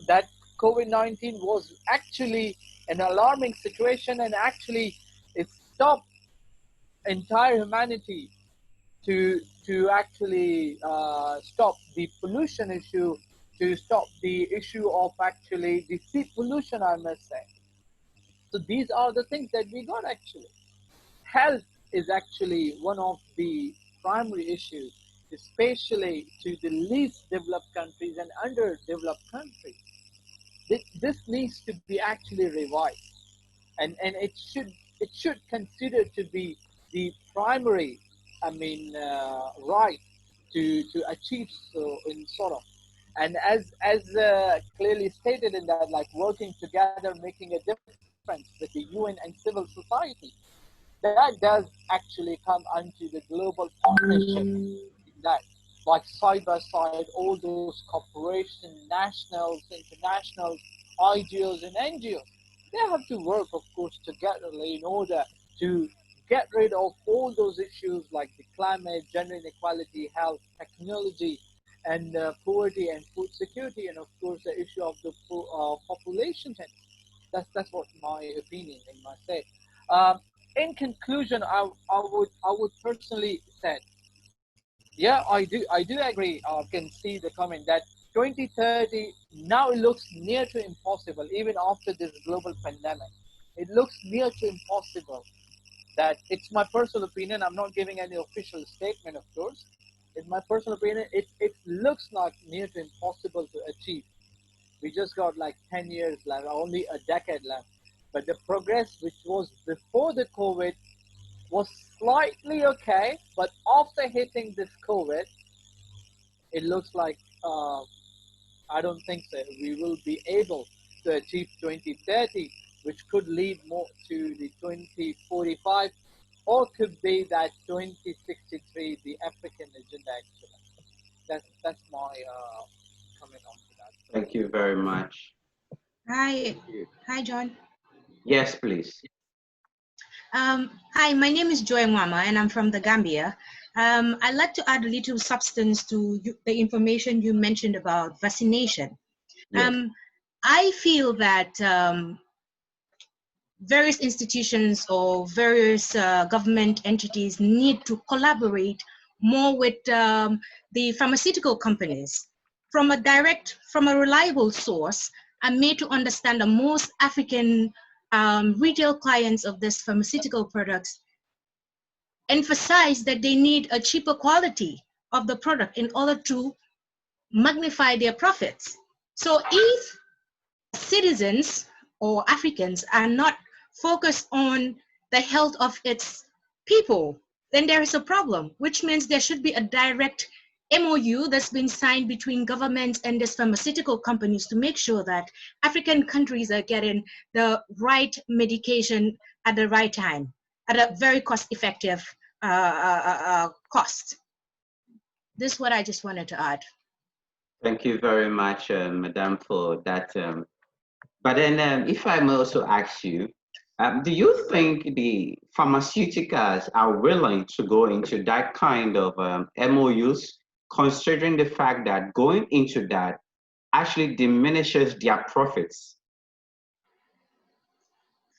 that COVID-19 was actually an alarming situation and actually it stopped entire humanity to actually stop the pollution issue, to stop the issue of actually the sea pollution, I must say. So these are the things that we got actually. Health is actually one of the primary issues, especially to the least developed countries and underdeveloped countries. This needs to be actually revised, and it should consider to be the primary, right to achieve so in sort of, and as clearly stated in that, like working together, making a difference with the UN and civil society, that does actually come onto the global partnership in that, like side by side, all those corporations, nationals, internationals, IGOs and NGOs, they have to work, of course, together in order to get rid of all those issues like the climate, gender inequality, health, technology, and poverty and food security, and of course the issue of the population. That's what my opinion in my say. In conclusion, I would personally say, yeah, I do agree. I can see the comment that 2030 now it looks near to impossible, even after this global pandemic. It looks near to impossible. That it's my personal opinion. I'm not giving any official statement, of course. In my personal opinion, it looks like near to impossible to achieve. We just got like 10 years left, only a decade left. But the progress which was before the COVID was slightly okay, but after hitting this COVID, it looks like I don't think so. We will be able to achieve 2030, which could lead more to the 2045, or could be that 2063, the African agenda. Actually, that's my comment on to that. Thank you very much. Hi, hi, John. Yes, please. Hi, my name is Joy Mwama, and I'm from the Gambia. I'd like to add a little substance to the information you mentioned about vaccination. Yes. I feel that various institutions or various government entities need to collaborate more with the pharmaceutical companies from a reliable source, and made to understand the most African retail clients of this pharmaceutical products emphasize that they need a cheaper quality of the product in order to magnify their profits. So if citizens or Africans are not focused on the health of its people, then there is a problem, which means there should be a direct MOU that's been signed between governments and these pharmaceutical companies to make sure that African countries are getting the right medication at the right time, at a very cost-effective cost. This is what I just wanted to add. Thank you very much, Madam, for that. But then, if I may also ask you, do you think the pharmaceuticals are willing to go into that kind of MOUs, considering the fact that going into that actually diminishes their profits?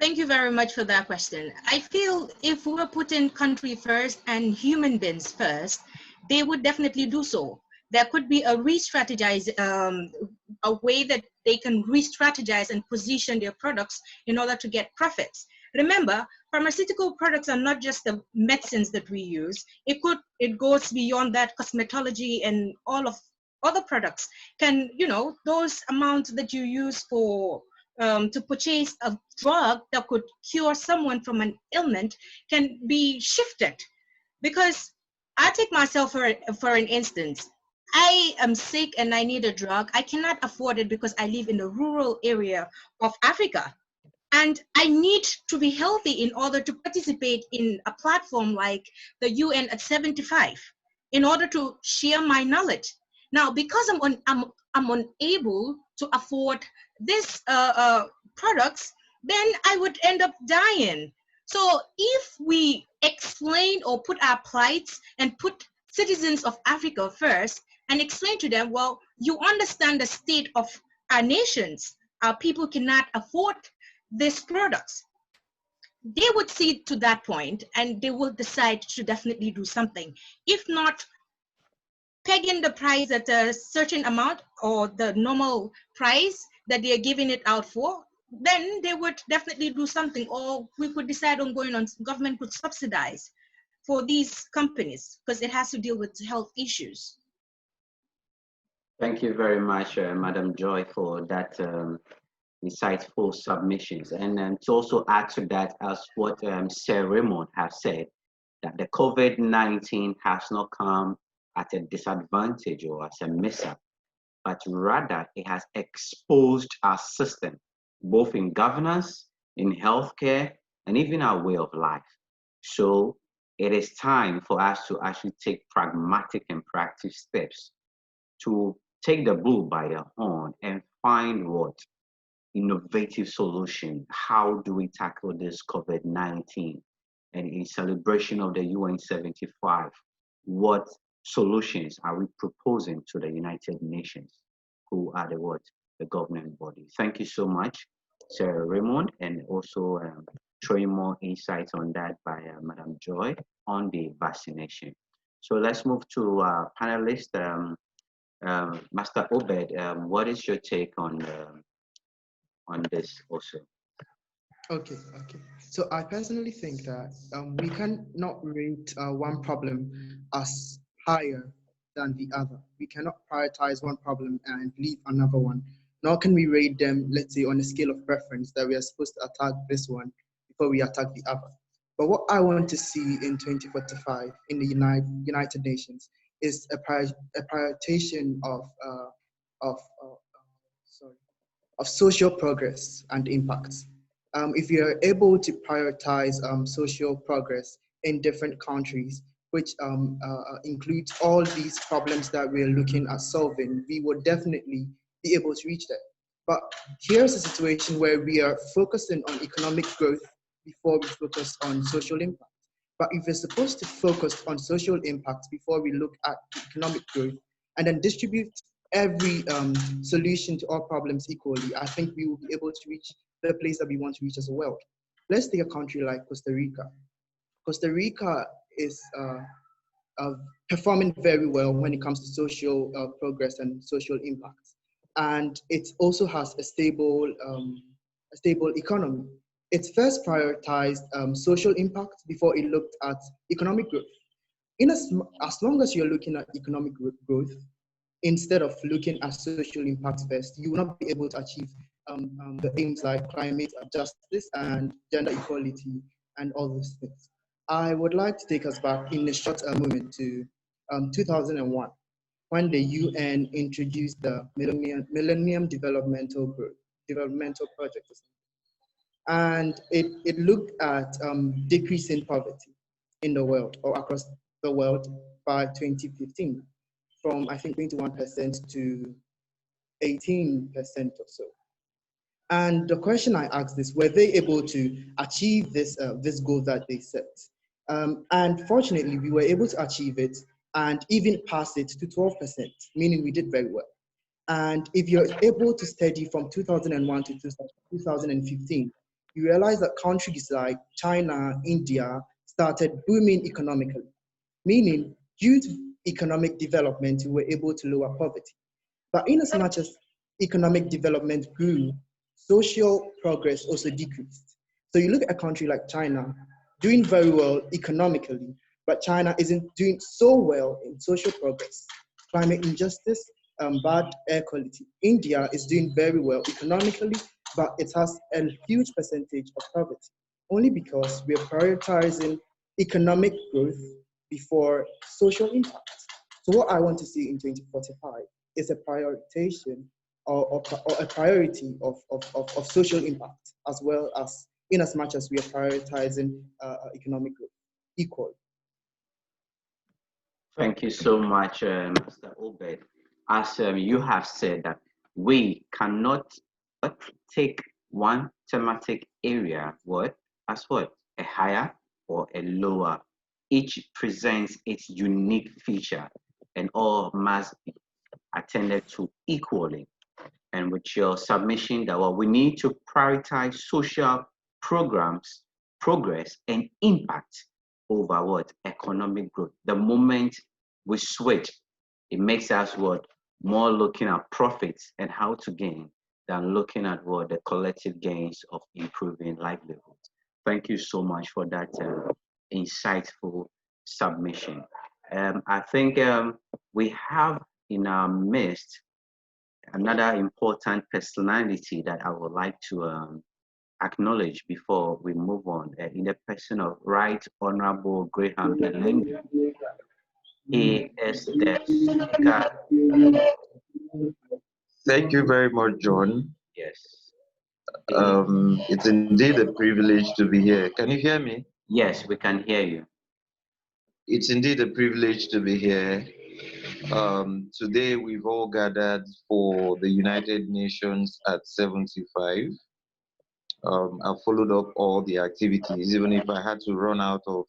Thank you very much for that question. I feel if we're putting country first and human beings first, they would definitely do so. There could be a re-strategize, a way that they can re-strategize and position their products in order to get profits. Remember, pharmaceutical products are not just the medicines that we use. It goes beyond that. Cosmetology and all of other products can, those amounts that you use for to purchase a drug that could cure someone from an ailment can be shifted. Because I take myself for an instance. I am sick and I need a drug. I cannot afford it because I live in the rural area of Africa. And I need to be healthy in order to participate in a platform like the UN75 in order to share my knowledge. Now, because I'm unable to afford these products, then I would end up dying. So if we explain or put our plights and put citizens of Africa first and explain to them, well, you understand the state of our nations, our people cannot afford these products. They would see to that point and they will decide to definitely do something. If not, pegging the price at a certain amount or the normal price that they are giving it out for, then they would definitely do something. Or we could decide on going on, government could subsidize for these companies because it has to deal with health issues. Thank you very much, Madam Joy, for that insightful submissions. And to also add to that, as what Sir Raymond has said, that the COVID-19 has not come at a disadvantage or as a mishap, but rather it has exposed our system, both in governance, in healthcare, and even our way of life. So it is time for us to actually take pragmatic and practical steps to take the bull by the horn and find what innovative solution. How do we tackle this COVID-19? And in celebration of the UN75, what solutions are we proposing to the United Nations, who are the what? The governing body. Thank you so much, Sir Raymond, and also throwing more insights on that by Madam Joy on the vaccination. So let's move to our panelist, Master Obed. What is your take on this also? Okay. So I personally think that we cannot rate one problem as higher than the other. We cannot prioritize one problem and leave another one. Nor can we rate them, let's say, on a scale of preference that we are supposed to attack this one before we attack the other. But what I want to see in 2045 in the United Nations is a prioritization of social progress and impacts. If you are able to prioritize social progress in different countries, which includes all these problems that we're looking at solving, we would definitely be able to reach that. But here's a situation where we are focusing on economic growth before we focus on social impact. But if we're supposed to focus on social impact before we look at economic growth and then distribute every solution to all problems equally, I think we will be able to reach the place that we want to reach as a world. Let's take a country like Costa Rica. Costa Rica is performing very well when it comes to social progress and social impact. And it also has a stable economy. It first prioritized social impact before it looked at economic growth. As long as you're looking at economic growth, instead of looking at social impact first, you will not be able to achieve the aims like climate justice and gender equality and all those things. I would like to take us back in a short moment to 2001, when the UN introduced the Millennium Developmental Project. And it looked at decreasing poverty in the world or across the world by 2015, from I think 21% to 18% or so. And the question I asked is, were they able to achieve this goal that they set? And fortunately, we were able to achieve it and even pass it to 12%, meaning we did very well. And if you're able to study from 2001 to 2015, you realize that countries like China, India started booming economically, meaning due to economic development, we were able to lower poverty. But in as much as economic development grew, social progress also decreased. So you look at a country like China, doing very well economically, but China isn't doing so well in social progress, climate injustice, bad air quality. India is doing very well economically, but it has a huge percentage of poverty, only because we are prioritizing economic growth before social impact. So what I want to see in 2045 is a prioritization or a priority of social impact, as well as in as much as we are prioritizing economic growth equally. Thank you so much, Mr. Obed. As you have said, that we cannot take one thematic area as what? A higher or a lower. Each presents its unique feature and all must be attended to equally. And with your submission that we need to prioritize social programs, progress, and impact over what? Economic growth. The moment we switch, it makes us more looking at profits and how to gain than looking at the collective gains of improving livelihoods. Thank you so much for that insightful submission. I think we have in our midst another important personality that I would like to acknowledge before we move on, in the person of Right Honorable Graham Elenga. He is the speaker. Thank you very much, John. Yes. It's indeed a privilege to be here. Can you hear me? Yes, we can hear you. It's indeed a privilege to be here. Today we've all gathered for the United Nations at 75. I've followed up all the activities, even if I had to run out of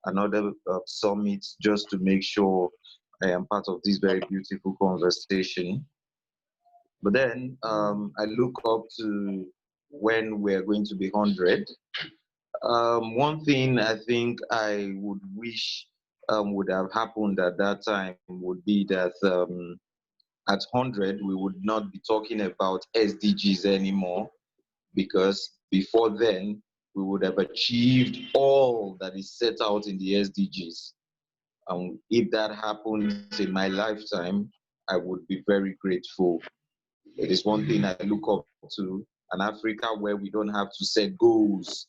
another summit just to make sure I am part of this very beautiful conversation. But then I look up to when we're going to be 100. One thing I think I would wish would have happened at that time would be that at 100, we would not be talking about SDGs anymore, because before then, we would have achieved all that is set out in the SDGs. If that happens in my lifetime, I would be very grateful. It is one thing I look up to, an Africa where we don't have to set goals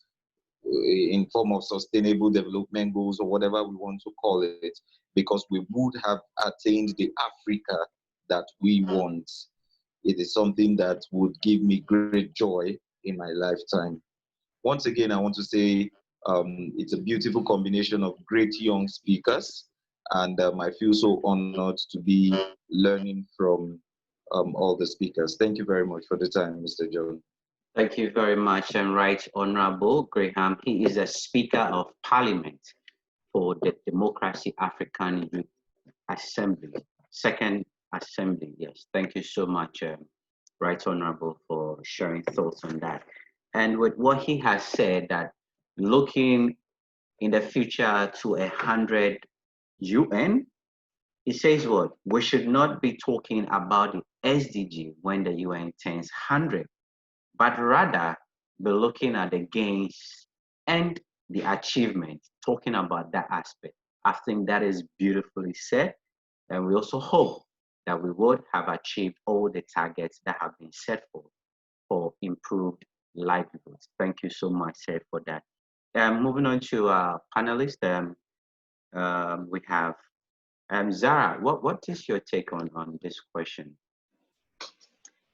in form of sustainable development goals or whatever we want to call it, because we would have attained the Africa that we want. It is something that would give me great joy in my lifetime. Once again, I want to say it's a beautiful combination of great young speakers, and I feel so honored to be learning from all the speakers. Thank you very much for the time, Mr. John. Thank you very much, and Right Honorable Graham. He is a Speaker of Parliament for the Democracy African Youth Assembly, Second Assembly. Yes, thank you so much, Right Honorable, for sharing thoughts on that. And with what he has said, that looking in the future to 100 UN, he says what? We should not be talking about the SDG when the UN turns 100, but rather be looking at the gains and the achievement, talking about that aspect. I think that is beautifully said. And we also hope that we would have achieved all the targets that have been set for improved livelihoods. Thank you so much, sir, for that. Moving on to our panelists, we have Zara. What is your take on this question?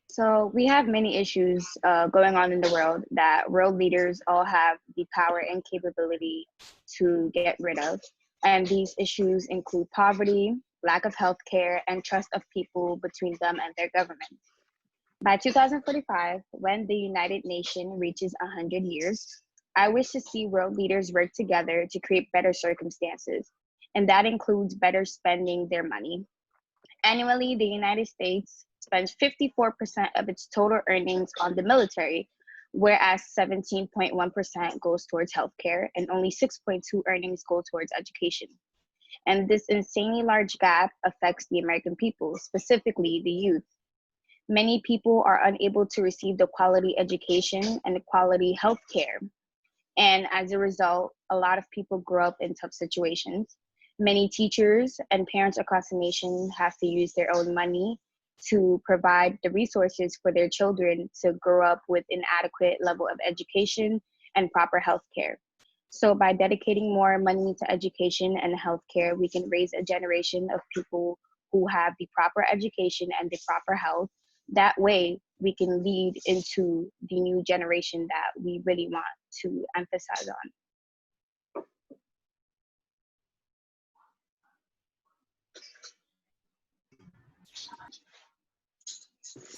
So we have many issues going on in the world that world leaders all have the power and capability to get rid of. And these issues include poverty, lack of health care, and trust of people between them and their government. By 2045, when the United Nations reaches 100 years, I wish to see world leaders work together to create better circumstances. And that includes better spending their money. Annually, the United States spends 54% of its total earnings on the military, whereas 17.1% goes towards healthcare and only 6.2% earnings go towards education. And this insanely large gap affects the American people, specifically the youth. Many people are unable to receive the quality education and the quality healthcare. And as a result, a lot of people grow up in tough situations. Many teachers and parents across the nation have to use their own money to provide the resources for their children to grow up with an adequate level of education and proper health care. So by dedicating more money to education and healthcare, we can raise a generation of people who have the proper education and the proper health. That way, we can lead into the new generation that we really want to emphasize on.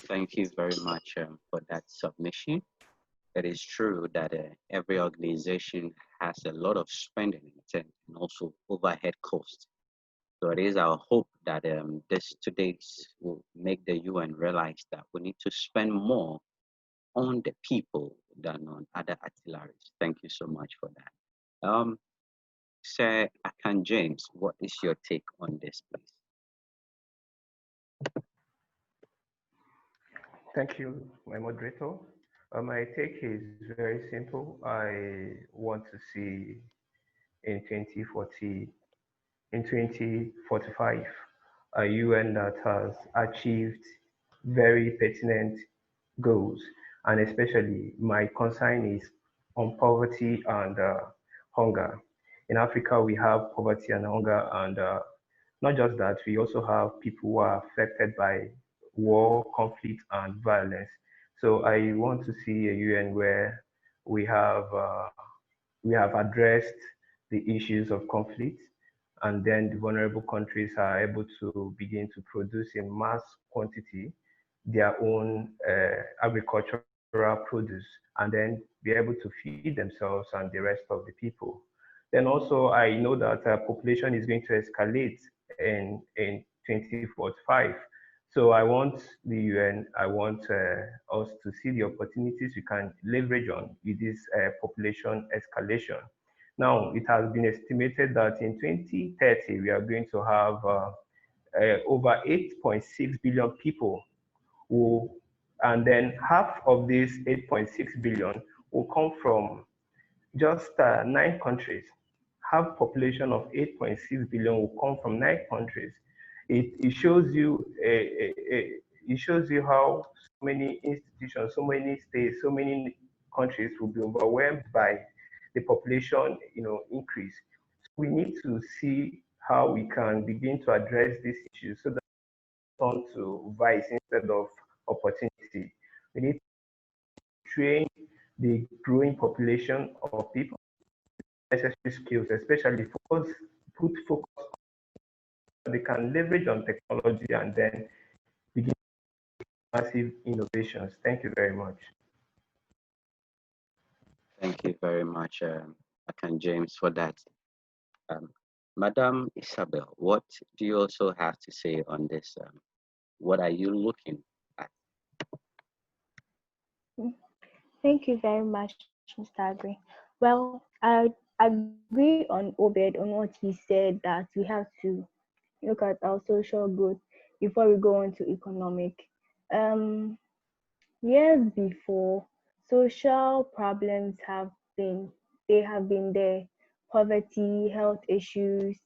Thank you very much for that submission. It is true that every organization has a lot of spending in it and also overhead costs. So it is our hope that this today's will make the UN realize that we need to spend more on the people than on other artilleries. Thank you so much for that. Sir AKAN James, what is your take on this, please? Thank you, my moderator. My take is very simple. I want to see in 2045, a UN that has achieved very pertinent goals. And especially my concern is on poverty and hunger. In Africa, we have poverty and hunger, and not just that, we also have people who are affected by war, conflict, and violence. So I want to see a UN where we have addressed the issues of conflict, and then the vulnerable countries are able to begin to produce in mass quantity their own agricultural produce and then be able to feed themselves and the rest of the people. Then also, I know that population is going to escalate in 2045. So I want the UN, I want us to see the opportunities we can leverage on with this population escalation. Now, it has been estimated that in 2030, we are going to have over 8.6 billion people who, and then half of these 8.6 billion will come from just 9 countries. Half population of 8.6 billion will come from 9 countries. It shows you it shows you how so many institutions, so many states, so many countries will be overwhelmed by the population, increase. So we need to see how we can begin to address these issues so that we turn to vice instead of opportunity. We need to train the growing population of people necessary skills, especially put focus on they can leverage on technology and then begin massive innovations. Thank you very much. Thank you very much, AKAN James, for that. Madam Isabel, what do you also have to say on this? What are you looking at? Thank you very much, Mr. Agri. Well, I agree on OBED on what he said, that we have to look at our social growth before we go on to economic. Years before, social problems have been there. Poverty, health issues,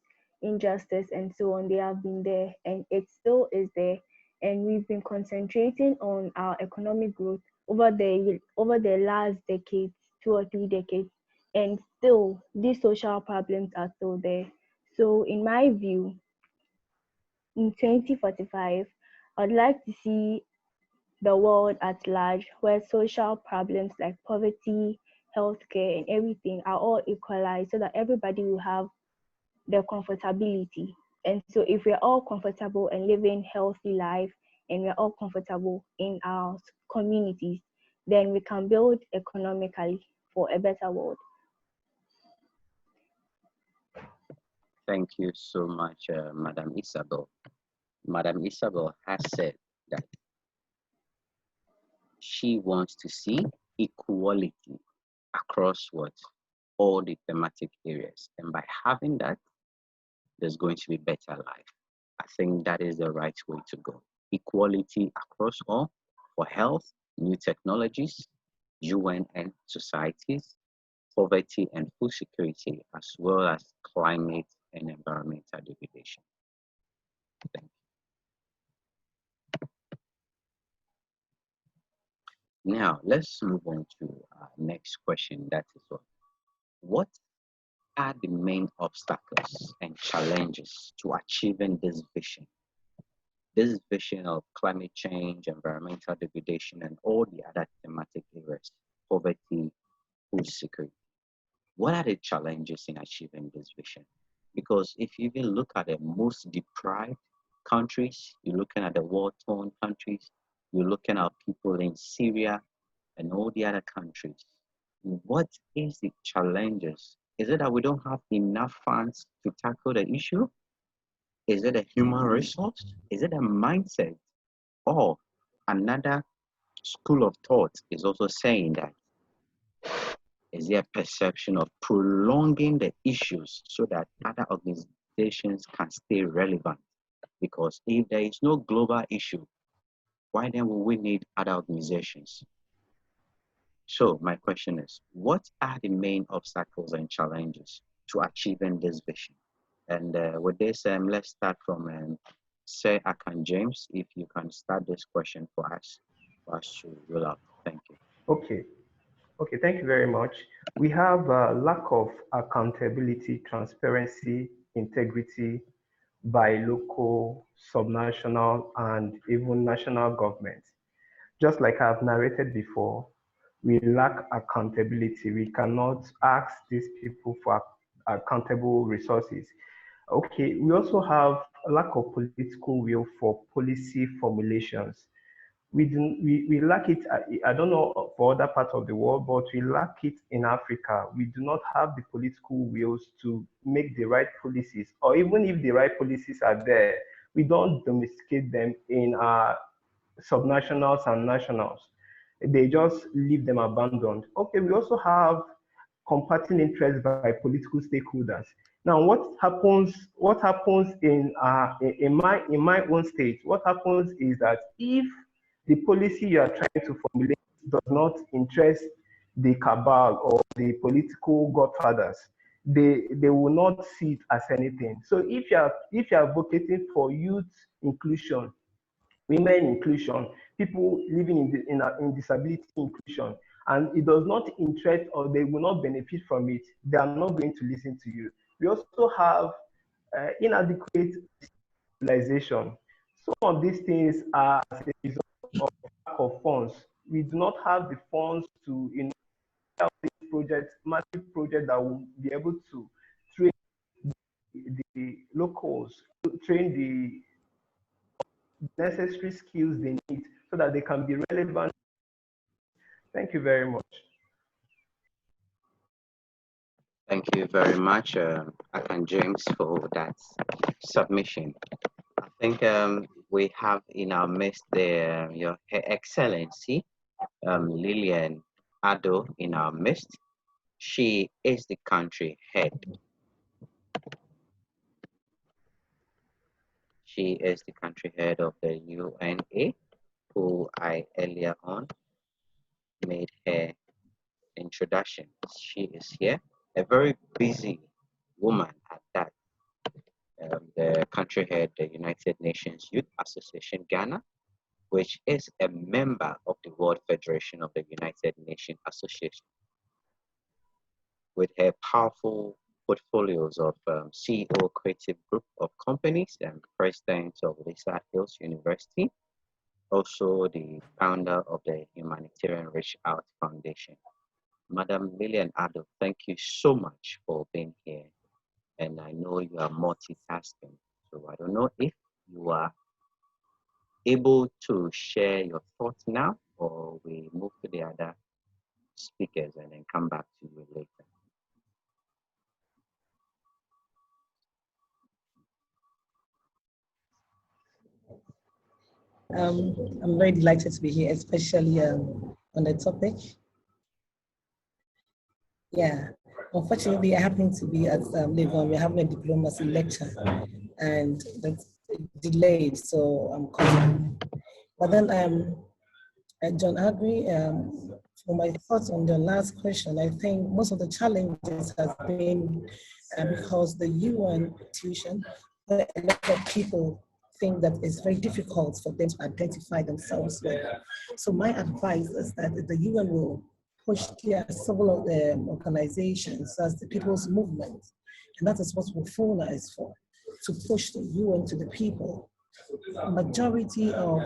injustice, and so on, they have been there, and it still is there. And we've been concentrating on our economic growth over the last decades, 2 or 3 decades, and still these social problems are still there. So in my view, in 2045, I'd like to see the world at large where social problems like poverty, healthcare, and everything are all equalized so that everybody will have their comfortability. And so if we're all comfortable and living healthy life, and we're all comfortable in our communities, then we can build economically for a better world. Thank you so much, Madam Isabel. Madam Isabel has said that she wants to see equality across all the thematic areas. And by having that, there's going to be better life. I think that is the right way to go. Equality across all for health, new technologies, UN and societies, poverty and food security, as well as climate and environmental degradation. Thank you. Now, let's move on to our next question. That is what are the main obstacles and challenges to achieving this vision? This vision of climate change, environmental degradation, and all the other thematic areas, poverty, food security. What are the challenges in achieving this vision? Because if you even look at the most deprived countries, you're looking at the war-torn countries, you're looking at people in Syria and all the other countries. What is the challenges? Is it that we don't have enough funds to tackle the issue? Is it a human resource? Is it a mindset? Or another school of thought is also saying that is there a perception of prolonging the issues so that other organizations can stay relevant? Because if there is no global issue, why then will we need other organizations? So my question is, what are the main obstacles and challenges to achieving this vision? And with this, let's start from Sir AKAN James, if you can start this question for us to roll out. Thank you. Okay, thank you very much. We have a lack of accountability, transparency, integrity by local, subnational, and even national governments. Just like I've narrated before, we lack accountability. We cannot ask these people for accountable resources. Okay, we also have a lack of political will for policy formulations. we lack it. I don't know for other parts of the world, but we lack it in Africa. We do not have the political wills to make the right policies, or even if the right policies are there, we don't domesticate them in our subnationals and nationals. They just leave them abandoned. Okay, we also have competing interests by political stakeholders. Now, what happens? What happens in my own state? What happens is that if the policy you are trying to formulate does not interest the cabal or the political godfathers, they will not see it as anything. So if you are advocating for youth inclusion, women inclusion, people living in disability inclusion, and it does not interest or they will not benefit from it, they are not going to listen to you. We also have inadequate utilization. Some of these things are as a result of lack of funds. We do not have the funds to have this project, massive project that will be able to train the locals, to train the necessary skills they need so that they can be relevant. Thank you very much. Thank you very much, AKAN James, for that submission. I think we have in our midst there Your Excellency Lillian Ado in our midst. She is the country head. She is the country head of the UNA, who I earlier on made her introduction. She is here, a very busy woman at that. The country head, the United Nations Youth Association Ghana, which is a member of the World Federation of the United Nations Association. With her powerful portfolios of CEO creative group of companies and president of Lisa Hills University, also the founder of the Humanitarian Reach Out Foundation. Madam Lillian Ado, thank you so much for being here. And I know you are multitasking, so I don't know if you are able to share your thoughts now, or we move to the other speakers and then come back to you later. I'm very delighted to be here, especially on the topic. Yeah, unfortunately, I happen to be at Legon. We're having a diplomacy lecture, and that's delayed, so I'm coming. But then, John Agri, for my thoughts on the last question, I think most of the challenges has been because the UN institution, a lot of people think that it's very difficult for them to identify themselves with. So my advice is that the UN will push their several organizations as the people's movement, and that is what WFONA is for, to push the UN to the people. A majority of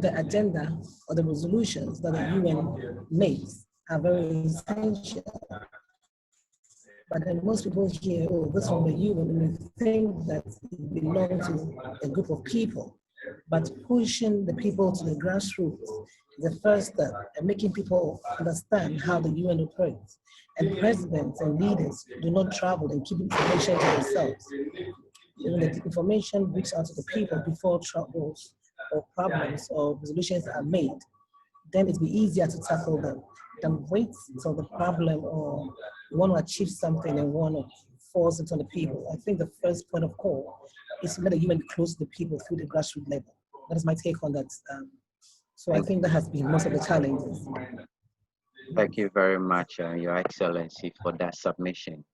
the agenda or the resolutions that the UN makes are very essential. But then most people hear, oh, this from the UN, and they think that it belongs to a group of people. But pushing the people to the grassroots is the first step, and making people understand how the UN operates. And presidents and leaders do not travel and keep information to themselves. When the information reaches out to the people before troubles or problems or resolutions are made, then it'll be easier to tackle them than wait till the problem or you want to achieve something and want to force it on the people. I think the first point of call is to let the UN be close to the people through the grassroots level. That is my take on that. So I think that has been most of the challenges. Thank you very much, Your Excellency, for that submission.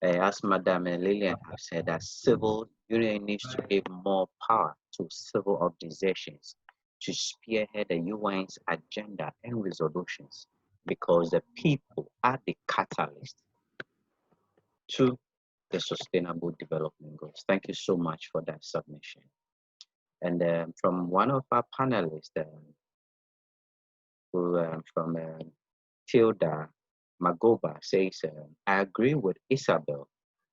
As Madam Lillian has said, that civil union needs to give more power to civil organizations to spearhead the UN's agenda and resolutions, because the people are the catalyst to the sustainable development goals. Thank you so much for that submission. And from one of our panelists, from Tilda Magoba says, I agree with Isabel.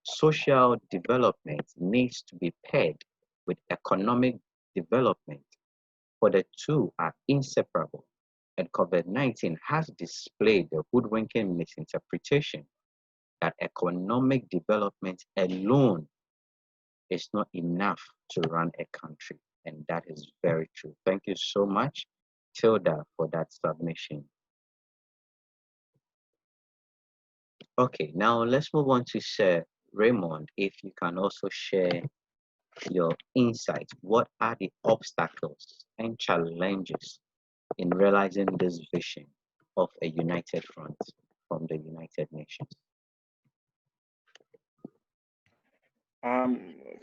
Social development needs to be paired with economic development for the two are inseparable, and COVID-19 has displayed the hoodwinking misinterpretation that economic development alone is not enough to run a country. And that is very true. Thank you so much, Tilda, for that submission. Okay, now let's move on to Sir Raymond. If you can also share your insight. What are the obstacles and challenges in realizing this vision of a united front from the United Nations?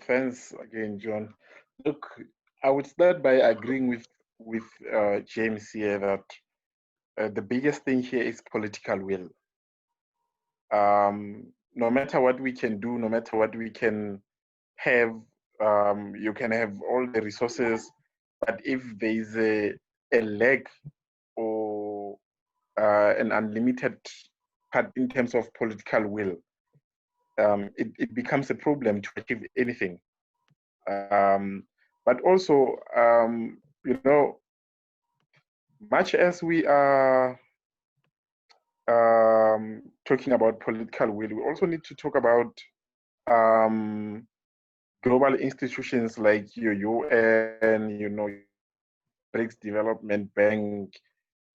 Thanks again, John. Look, I would start by agreeing with James here that the biggest thing here is political will. No matter what we can do, no matter what we can have, you can have all the resources, but if there is a lack or an unlimited part in terms of political will, it becomes a problem to achieve anything. But also, you know, much as we are talking about political will, we also need to talk about global institutions like your UN, you know, BRICS Development Bank,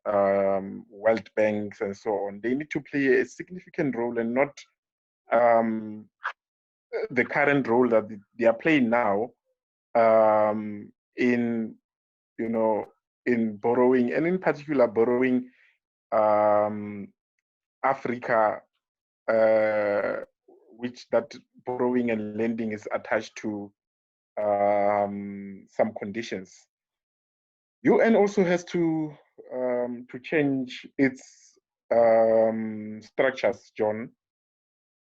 World Banks, and so on. They need to play a significant role and not the current role that they are playing now in, you know, in borrowing, and in particular borrowing Africa, which that borrowing and lending is attached to some conditions. UN also has to change its structures, John.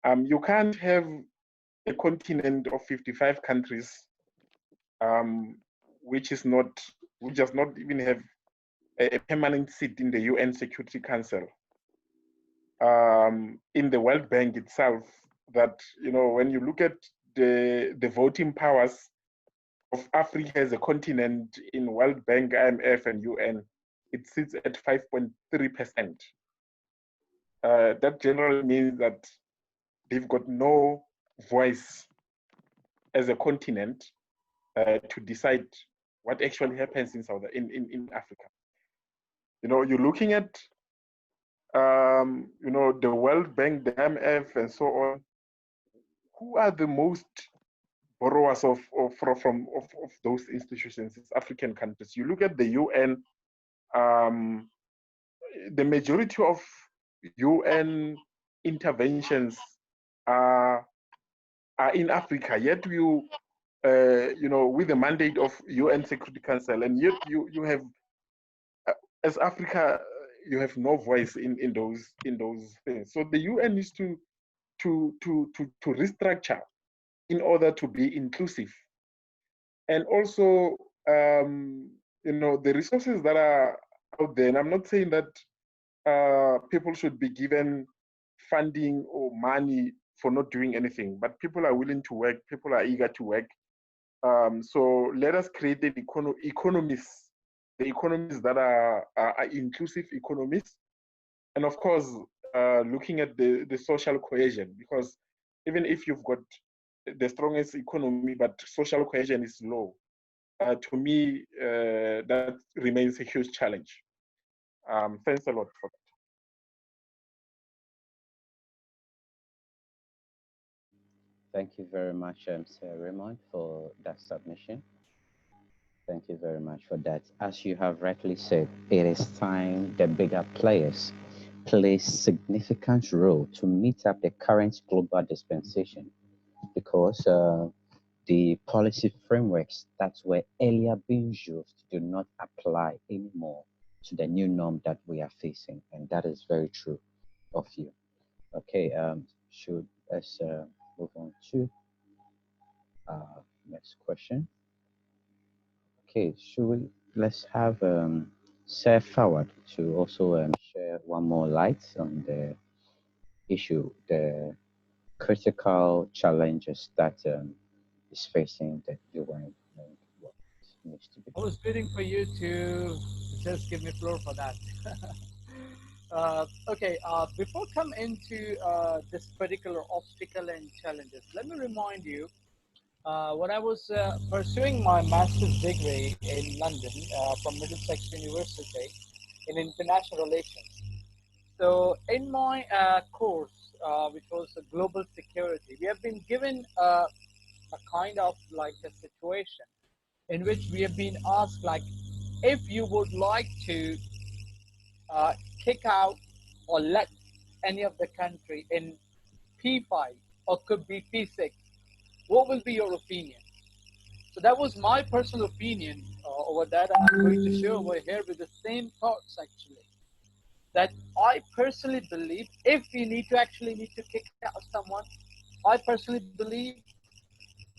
You can't have a continent of 55 countries, which does not even have a permanent seat in the UN Security Council. In the World Bank itself, that, you know, when you look at the voting powers of Africa as a continent in World Bank, IMF, and UN, it sits at 5.3%. That generally means that they've got no voice as a continent to decide what actually happens in Africa. You know, you're looking at you know, the World Bank, the IMF, and so on. Who are the most borrowers of those institutions? It's African countries. You look at the UN, the majority of UN interventions are in Africa. Yet you know, with the mandate of UN Security Council, and yet you have, as Africa, you have no voice in those things. So the UN needs to restructure in order to be inclusive, and also you know, the resources that are out there. And I'm not saying that people should be given funding or money for not doing anything, but people are willing to work. People are eager to work. So let us create the economies that are inclusive economies, and of course looking at the social cohesion, because even if you've got the strongest economy but social cohesion is low, to me that remains a huge challenge. Thanks a lot for that. Thank you very much, Sir Raymond, for that submission. Thank you very much for that. As you have rightly said, it is time the bigger players play significant role to meet up the current global dispensation, because the policy frameworks that were earlier being used do not apply anymore to the new norm that we are facing, and that is very true of you. Okay, let's move on to next question. Okay, let's have Sir Forward to also share one more light on the issue, the critical challenges that is facing the UN. needs to be I done. was waiting for you to just give me floor for that. Okay, before come into this particular obstacle and challenges, let me remind you, when I was pursuing my master's degree in London from Middlesex University in international relations. So in my course, which was global security, we have been given a kind of like a situation in which we have been asked like, if you would like to uh, kick out or let any of the country in P5 or could be P6, what will be your opinion? So that was my personal opinion over that, and I'm going to share over here with the same thoughts actually. That I personally believe if we need to actually need to kick out someone, I personally believe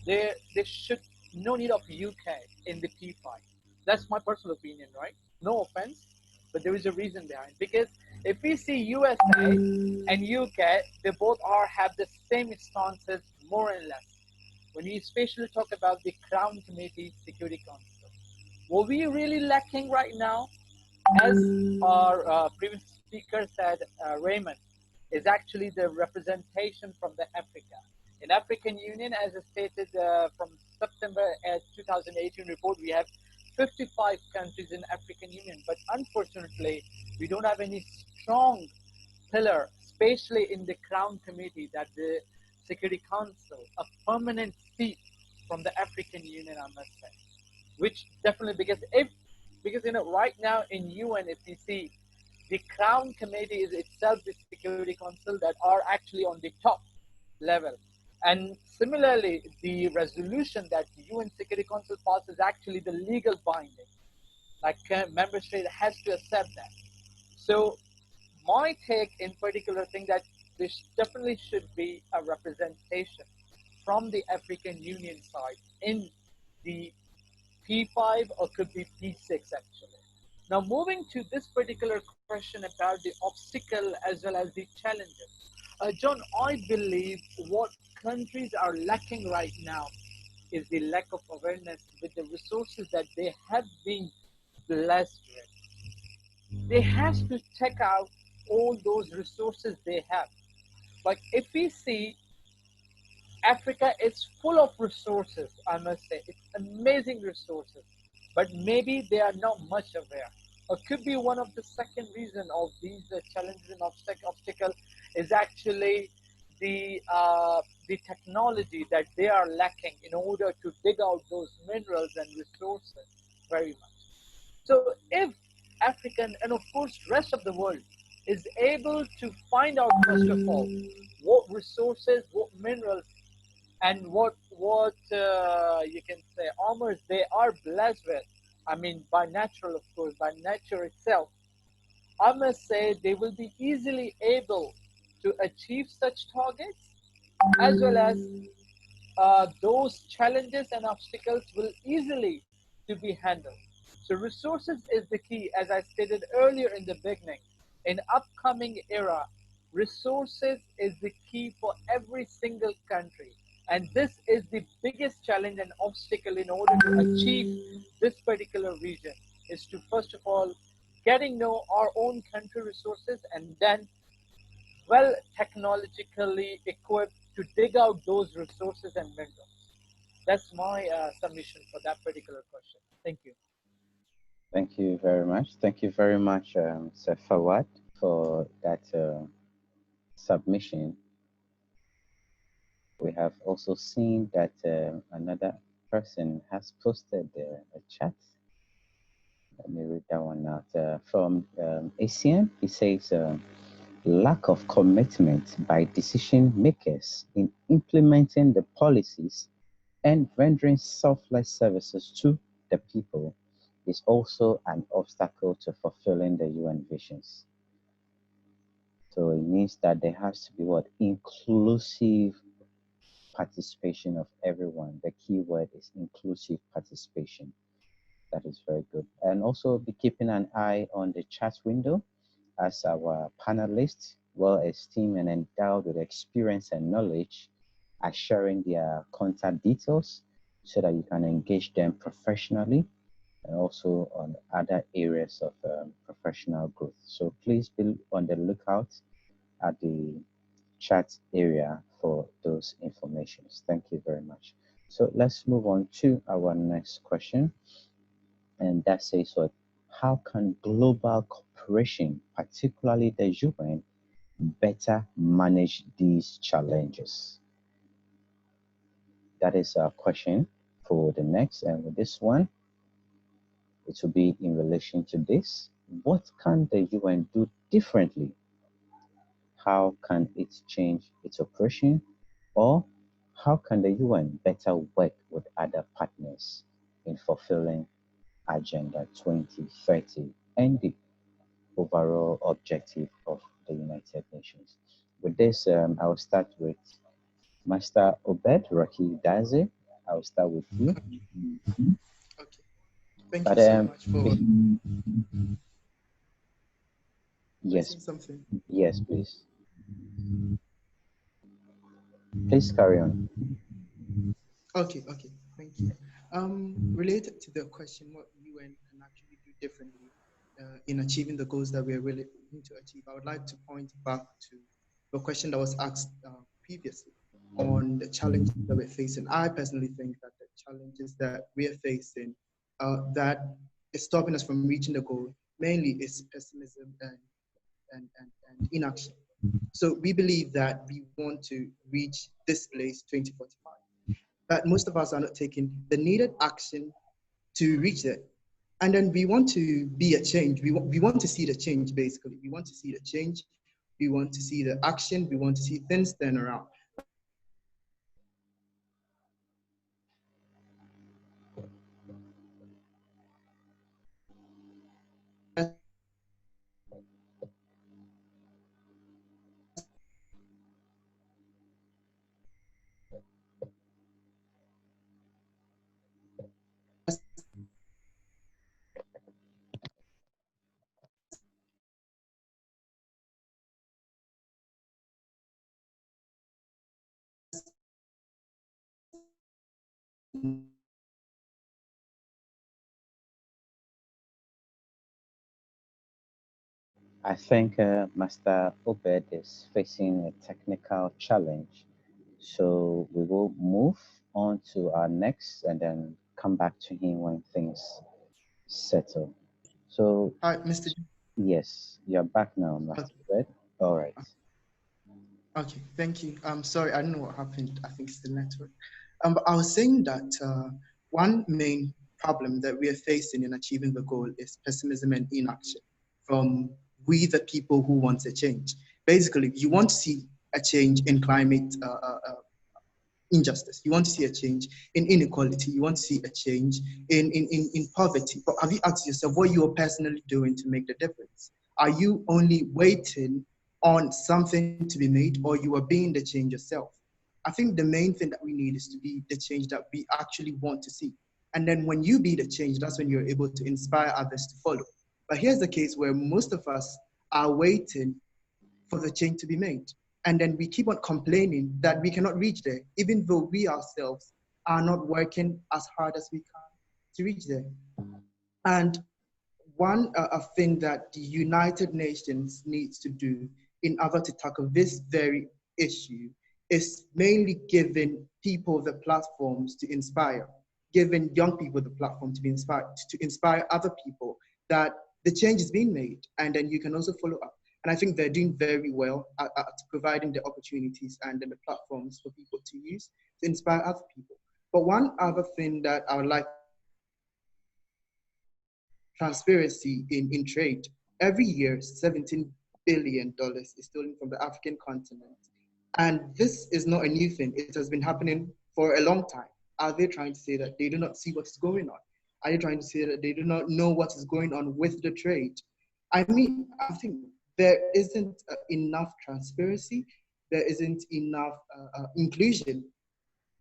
there should no need of UK in the P5. That's my personal opinion, right? No offense, but there is a reason behind. Because if we see USA and UK, they both are have the same stances more or less. When we especially talk about the Crown Committee Security Council, what we really lacking right now, as our previous speaker said, Raymond, is actually the representation from the Africa. In African Union, as stated from September 2018 report, we have 55 countries in African Union, but unfortunately, we don't have any strong pillar, especially in the Crown Committee, that the Security Council, a permanent seat from the African Union, I must say, which definitely, because you know, right now in UN, if you see, the Crown Committee is itself the Security Council that are actually on the top level. And similarly, the resolution that the UN Security Council passes is actually the legal binding. Like member state has to accept that. So my take in particular thing that this definitely should be a representation from the African Union side in the P5 or could be P6 actually. Now moving to this particular question about the obstacle as well as the challenges. John, I believe what countries are lacking right now is the lack of awareness with the resources that they have been blessed with. They have to check out all those resources they have. Like if we see Africa is full of resources, I must say. It's amazing resources, but maybe they are not much aware. Or could be one of the second reason of these challenges and obstacle is actually the technology that they are lacking in order to dig out those minerals and resources very much. So if African and of course rest of the world is able to find out first of all what resources, what minerals and what you can say armors they are blessed with, I mean by natural, of course, by nature itself, I must say they will be easily able to achieve such targets, as well as those challenges and obstacles will easily to be handled. So resources is the key, as I stated earlier in the beginning. In upcoming era, resources is the key for every single country. And this is the biggest challenge and obstacle in order to achieve this particular region, is to first of all getting know our own country resources and then well technologically equipped to dig out those resources and minerals. That's my submission for that particular question. Thank you. Thank you very much. Thank you very much, Sir Fawad, for that submission. We have also seen that another person has posted a chat. Let me read that one out. From ASEAN, he says, lack of commitment by decision makers in implementing the policies and rendering selfless services to the people is also an obstacle to fulfilling the UN visions. So it means that there has to be what? Inclusive participation of everyone. The key word is inclusive participation. That is very good. And also be keeping an eye on the chat window as our panelists, well esteemed and endowed with experience and knowledge, are sharing their contact details so that you can engage them professionally and also on other areas of professional growth. So please be on the lookout at the chat area for those informations. Thank you very much. So let's move on to our next question. And that says what? How can global cooperation, particularly the UN, better manage these challenges? That is our question for the next. And with this one, it will be in relation to this. What can the UN do differently? How can it change its operation? Or how can the UN better work with other partners in fulfilling Agenda 2030 and the overall objective of the United Nations? With this, I will start with Master Obed Rocky Daze. I will start with you. Okay. Thank But you so much for yes, saying something. yes, please. Please carry on. Okay, okay, thank you. Related to the question, what UN can actually do differently in achieving the goals that we are really looking to achieve, I would like to point back to the question that was asked previously on the challenges that we're facing. I personally think that the challenges that we are facing that is stopping us from reaching the goal mainly is pessimism and inaction. So we believe that we want to reach this place 2045. But most of us are not taking the needed action to reach it. And then we want to be a change. We want to see the change, basically. We want to see the change. We want to see the action. We want to see things turn around. I think Master Obed is facing a technical challenge. So we will move on to our next and then come back to him when things settle. So, Hi, Mr. yes, you're back now, Master Obed. All right. Okay, thank you. I'm sorry, I don't know what happened. I think it's the network. But I was saying that one main problem that we are facing in achieving the goal is pessimism and inaction from we, the people who want a change. Basically, you want to see a change in climate injustice. You want to see a change in inequality. You want to see a change in poverty. But have you asked yourself what you're personally doing to make the difference? Are you only waiting on something to be made, or you are being the change yourself? I think the main thing that we need is to be the change that we actually want to see. And then when you be the change, that's when you're able to inspire others to follow. But here's the case where most of us are waiting for the change to be made. And then we keep on complaining that we cannot reach there, even though we ourselves are not working as hard as we can to reach there. And one thing that the United Nations needs to do in order to tackle this very issue is mainly giving people the platforms to inspire, giving young people the platform to be inspired, to inspire other people that the change is being made, and then you can also follow up. And I think they're doing very well at providing the opportunities and then the platforms for people to use to inspire other people. But one other thing that I would like transparency in trade. Every year, $17 billion is stolen from the African continent. And this is not a new thing. It has been happening for a long time. Are they trying to say that they do not see what is going on? Are they trying to say that they do not know what is going on with the trade? I mean, I think there isn't enough transparency. There isn't enough inclusion,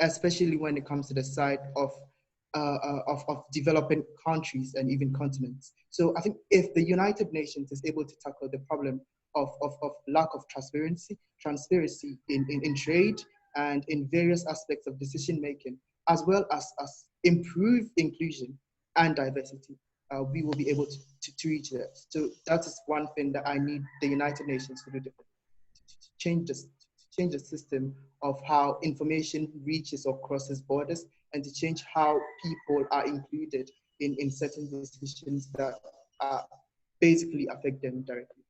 especially when it comes to the side of developing countries and even continents. So I think if the United Nations is able to tackle the problem of lack of transparency in trade and in various aspects of decision making, as well as improve inclusion, and diversity, we will be able to reach that. So that is one thing that I need the United Nations to do differently, to change the system of how information reaches or crosses borders, and to change how people are included in certain decisions that basically affect them directly.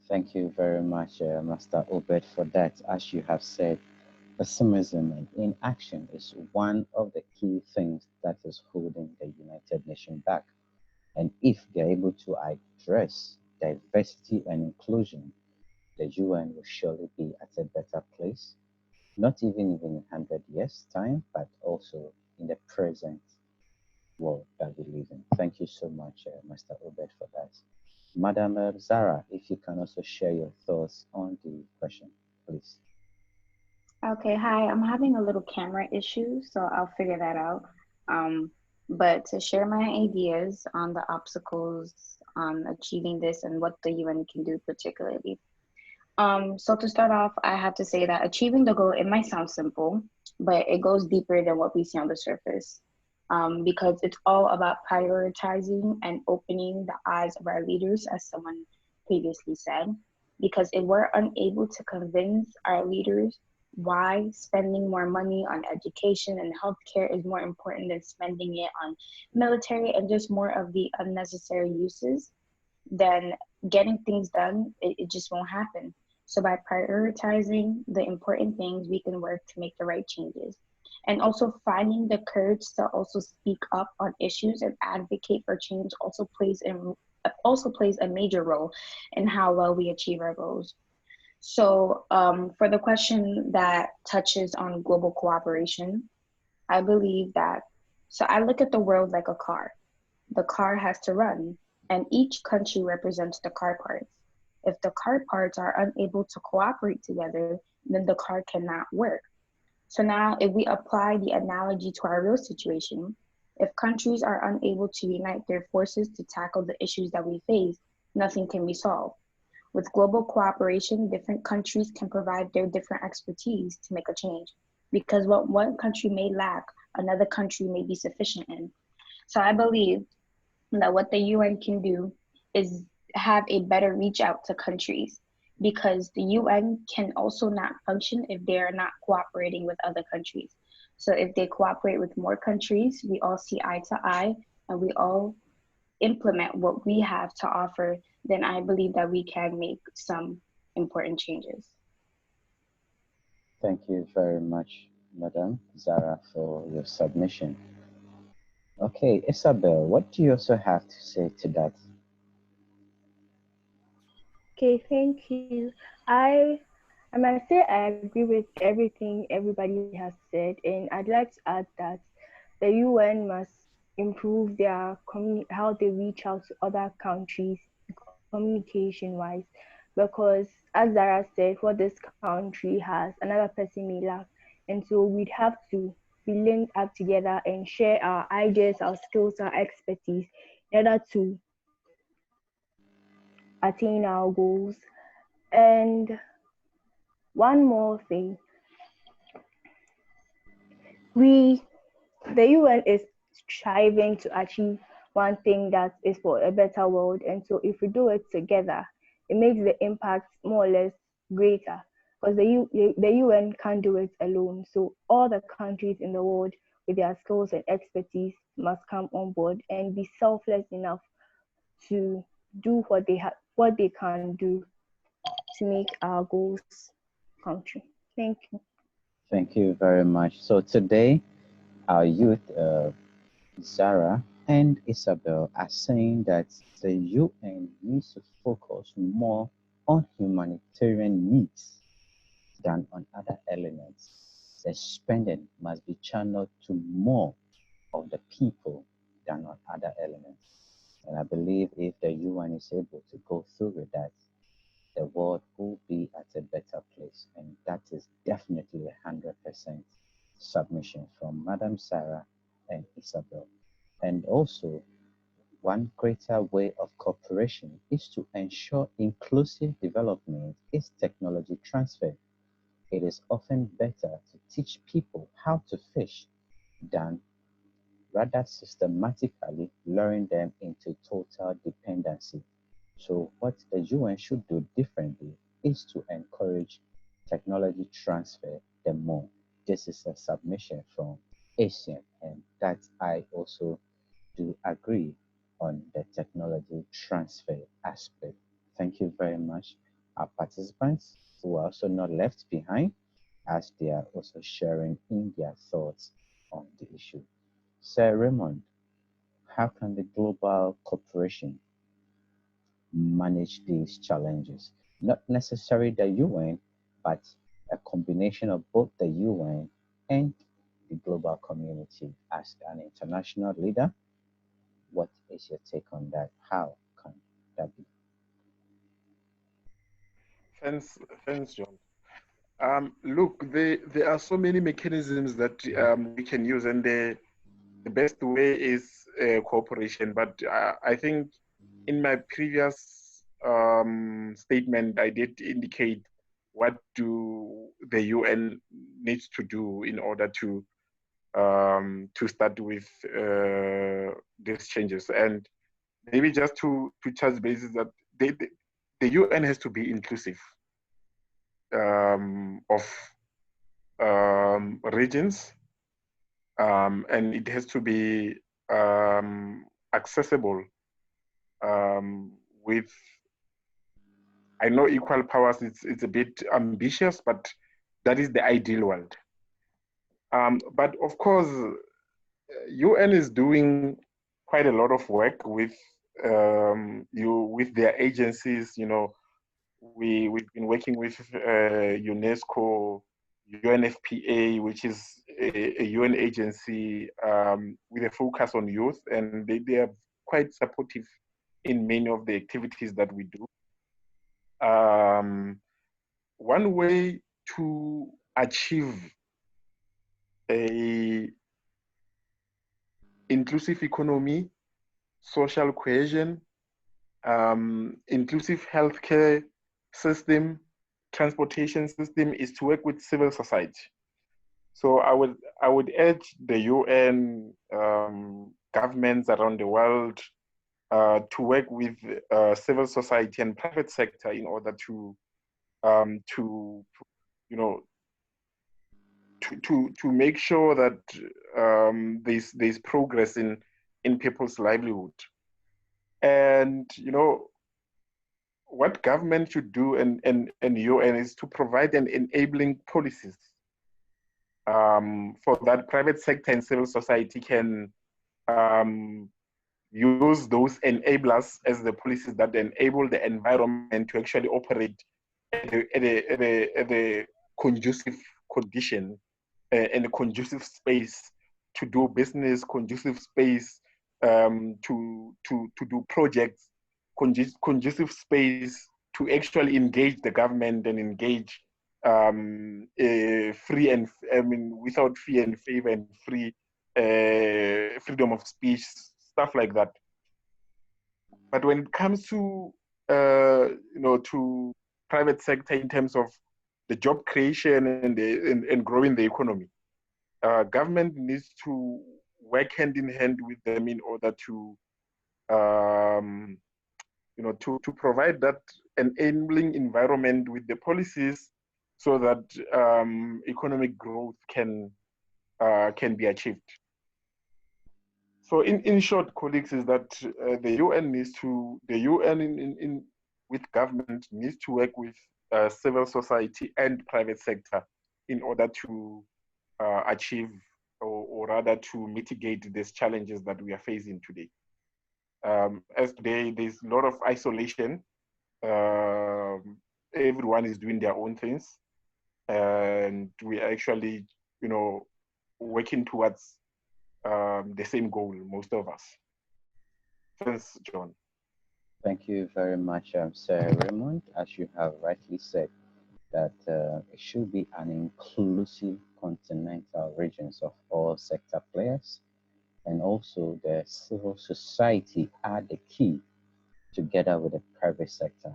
Thank you very much, Master Obed, for that. As you have said, pessimism and inaction is one of the key things that is holding the United Nations back. And if they're able to address diversity and inclusion, the UN will surely be at a better place, not even in 100 years' time, but also in the present world that we live in. Thank you so much, Mr. Obed, for that. Madam Zara, if you can also share your thoughts on the question, please. Okay, hi. I'm having a little camera issue, so I'll figure that out. But to share my ideas on the obstacles on achieving this and what the UN can do particularly. So to start off, I have to say that achieving the goal, it might sound simple, but it goes deeper than what we see on the surface. Because it's all about prioritizing and opening the eyes of our leaders, as someone previously said. Because if we're unable to convince our leaders why spending more money on education and healthcare is more important than spending it on military and just more of the unnecessary uses, then getting things done, it just won't happen. So by prioritizing the important things, we can work to make the right changes. And also finding the courage to also speak up on issues and advocate for change also plays a major role in how well we achieve our goals. So for the question that touches on global cooperation, I believe that, so I look at the world like a car. The car has to run, and each country represents the car parts. If the car parts are unable to cooperate together, then the car cannot work. So now if we apply the analogy to our real situation, if countries are unable to unite their forces to tackle the issues that we face, nothing can be solved. With global cooperation, different countries can provide their different expertise to make a change, because what one country may lack, another country may be sufficient in. So I believe that what the UN can do is have a better reach out to countries, because the UN can also not function if they are not cooperating with other countries. So if they cooperate with more countries, we all see eye to eye and we all implement what we have to offer, then I believe that we can make some important changes. Thank you very much, Madam Zara, for your submission. Okay, Isabel, what do you also have to say to that? Okay, thank you. I must say I agree with everything everybody has said, and I'd like to add that the UN must improve their how they reach out to other countries communication wise, because as Zara said, what this country has, another person may lack, and so we'd have to be linked up together and share our ideas, our skills, our expertise in order to attain our goals. And one more thing, the UN is striving to achieve one thing that is for a better world, and so if we do it together, it makes the impact more or less greater, because the UN can't do it alone. So all the countries in the world with their skills and expertise must come on board and be selfless enough to do what they can do to make our goals come true. Thank you. Thank you very much. So today, our youth, Zara and Isabel, are saying that the UN needs to focus more on humanitarian needs than on other elements. The spending must be channeled to more of the people than on other elements. And I believe if the UN is able to go through with that, the world will be at a better place. And that is definitely 100% submission from Madam Sarah and Isabel. And also, one greater way of cooperation is to ensure inclusive development is technology transfer. It is often better to teach people how to fish than rather systematically luring them into total dependency. So what the UN should do differently is to encourage technology transfer the more. This is a submission from Asian, and that I also do agree on the technology transfer aspect. Thank you very much, our participants who are also not left behind as they are also sharing in their thoughts on the issue. Sir Raymond, how can the global cooperation manage these challenges? Not necessarily the UN, but a combination of both the UN and the global community. As an international leader, what is your take on that? How can that be? Thanks, John. Look, there are so many mechanisms that we can use, and the best way is cooperation. But I think in my previous statement, I did indicate what do the UN needs to do in order to start with these changes. And maybe just to touch bases that the UN has to be inclusive of regions, and it has to be accessible with, I know equal powers, it's a bit ambitious, but that is the ideal world. But of course, UN is doing quite a lot of work with with their agencies. You know, we've been working with UNESCO, UNFPA, which is a UN agency with a focus on youth, and they are quite supportive in many of the activities that we do. One way to achieve a inclusive economy, social cohesion, inclusive healthcare system, transportation system is to work with civil society. So I would urge the UN governments around the world to work with civil society and private sector in order to you know to make sure that there's progress in people's livelihood. And you know what government should do and UN is to provide an enabling policies for that private sector and civil society can use those enablers as the policies that enable the environment to actually operate at a conducive condition and a conducive space to do business, conducive space to do projects, conducive space to actually engage the government and engage free and without fear and favor and free freedom of speech, stuff like that. But when it comes to to private sector in terms of the job creation and growing the economy, government needs to work hand in hand with them in order to to provide that enabling environment with the policies so that economic growth can be achieved. So in short, colleagues, is that the UN with government needs to work with civil society and private sector in order to achieve or rather to mitigate these challenges that we are facing today. As today, there's a lot of isolation. Everyone is doing their own things, and we are actually, working towards the same goal, most of us. Thanks, John. Thank you very much, Sir Raymond. As you have rightly said, that it should be an inclusive continental regions of all sector players, and also the civil society are the key together with the private sector.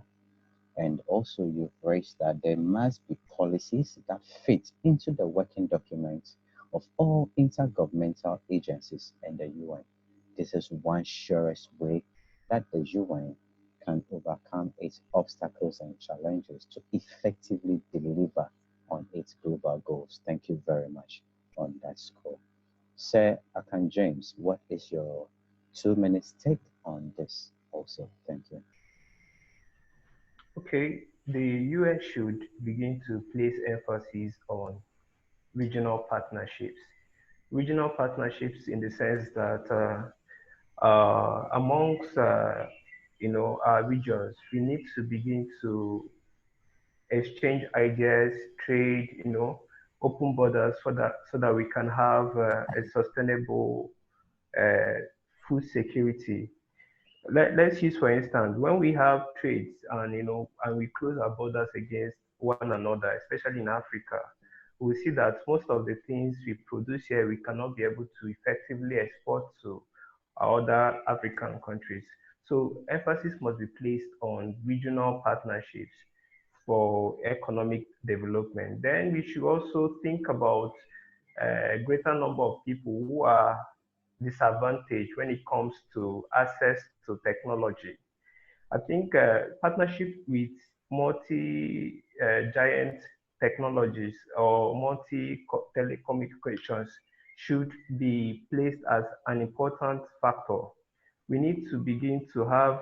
And also you've raised that there must be policies that fit into the working documents of all intergovernmental agencies and the UN. This is one surest way that the UN can overcome its obstacles and challenges to effectively deliver on its global goals. Thank you very much on that score. Sir Akan James, what is your 2 minutes take on this also? Thank you. Okay, the UN should begin to place emphasis on regional partnerships. Regional partnerships in the sense that amongst our regions, we need to begin to exchange ideas, trade, open borders so that we can have a sustainable uh, food security. Let's use for instance, when we have trades and and we close our borders against one another, especially in Africa, we see that most of the things we produce here we cannot be able to effectively export to other African countries. So emphasis must be placed on regional partnerships for economic development. Then we should also think about a greater number of people who are disadvantaged when it comes to access to technology. I think partnership with multi giant technologies or multi telecommunications should be placed as an important factor. We need to begin to have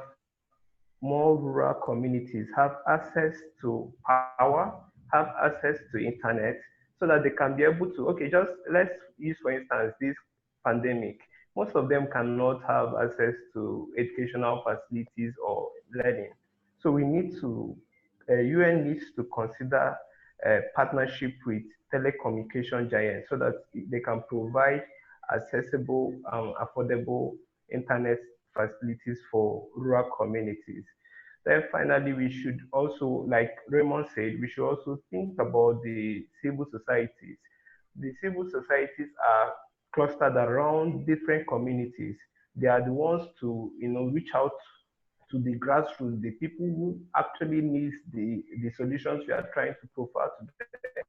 more rural communities have access to power, have access to internet, so that they can be able to, okay, just let's use, for instance, this pandemic. Most of them cannot have access to educational facilities or learning. So we need to, UN needs to consider a partnership with telecommunication giants so that they can provide accessible, affordable internet facilities for rural communities. Then finally, we should also, like Raymond said, we should also think about the civil societies. The civil societies are clustered around different communities. They are the ones to, reach out to the grassroots, the people who actually need the solutions we are trying to provide to them.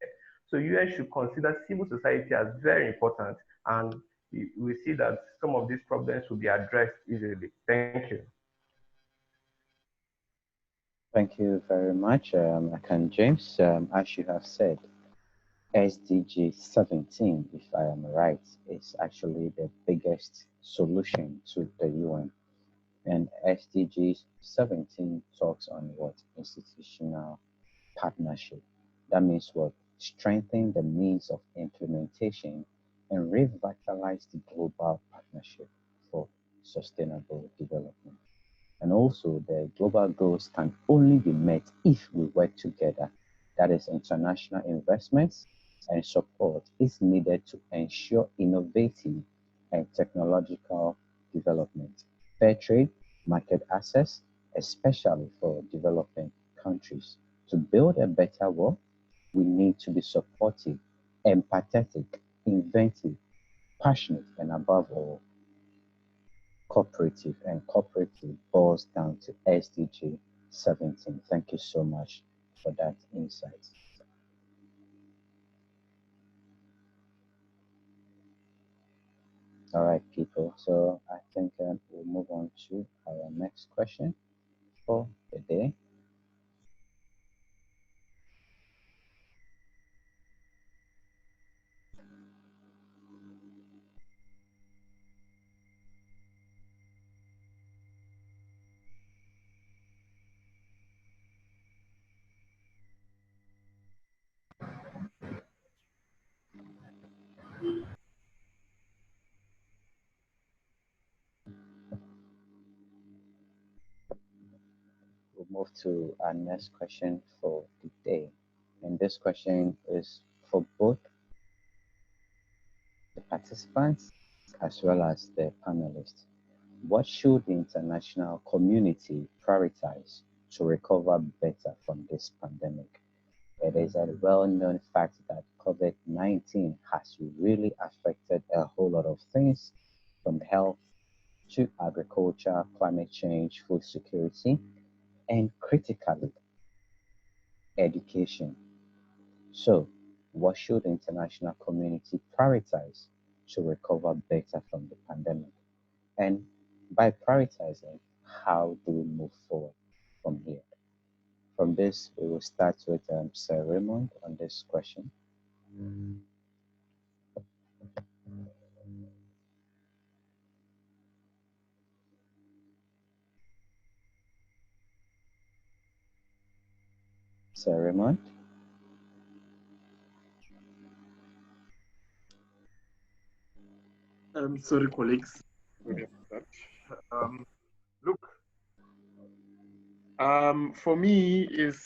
So UN should consider civil society as very important, and we see that some of these problems will be addressed easily. Thank you. Thank you very much, Akan James. As you have said, SDG 17, if I am right, is actually the biggest solution to the UN. And SDG 17 talks on what? Institutional partnership. That means what? Strengthen the means of implementation and revitalize the global partnership for sustainable development. And also, the global goals can only be met if we work together. That is, international investments and support is needed to ensure innovative and technological development. Fair trade, market access, especially for developing countries. To build a better world, we need to be supportive, empathetic, inventive, passionate, and above all, cooperative. And cooperative boils down to SDG 17. Thank you so much for that insight. All right, people. So I think we'll move on to our next question for the day. We'll move to our next question for the day. And this question is for both the participants as well as the panelists. What should the international community prioritize to recover better from this pandemic? It is a well-known fact that COVID-19 has really affected a whole lot of things, from health to agriculture, climate change, food security, and critically, education. So, what should the international community prioritize to recover better from the pandemic? And by prioritizing, how do we move forward from here? From this, we will start with Sir Raymond on this question. Sir Raymond? Sorry, colleagues. Sorry about that. Look, for me is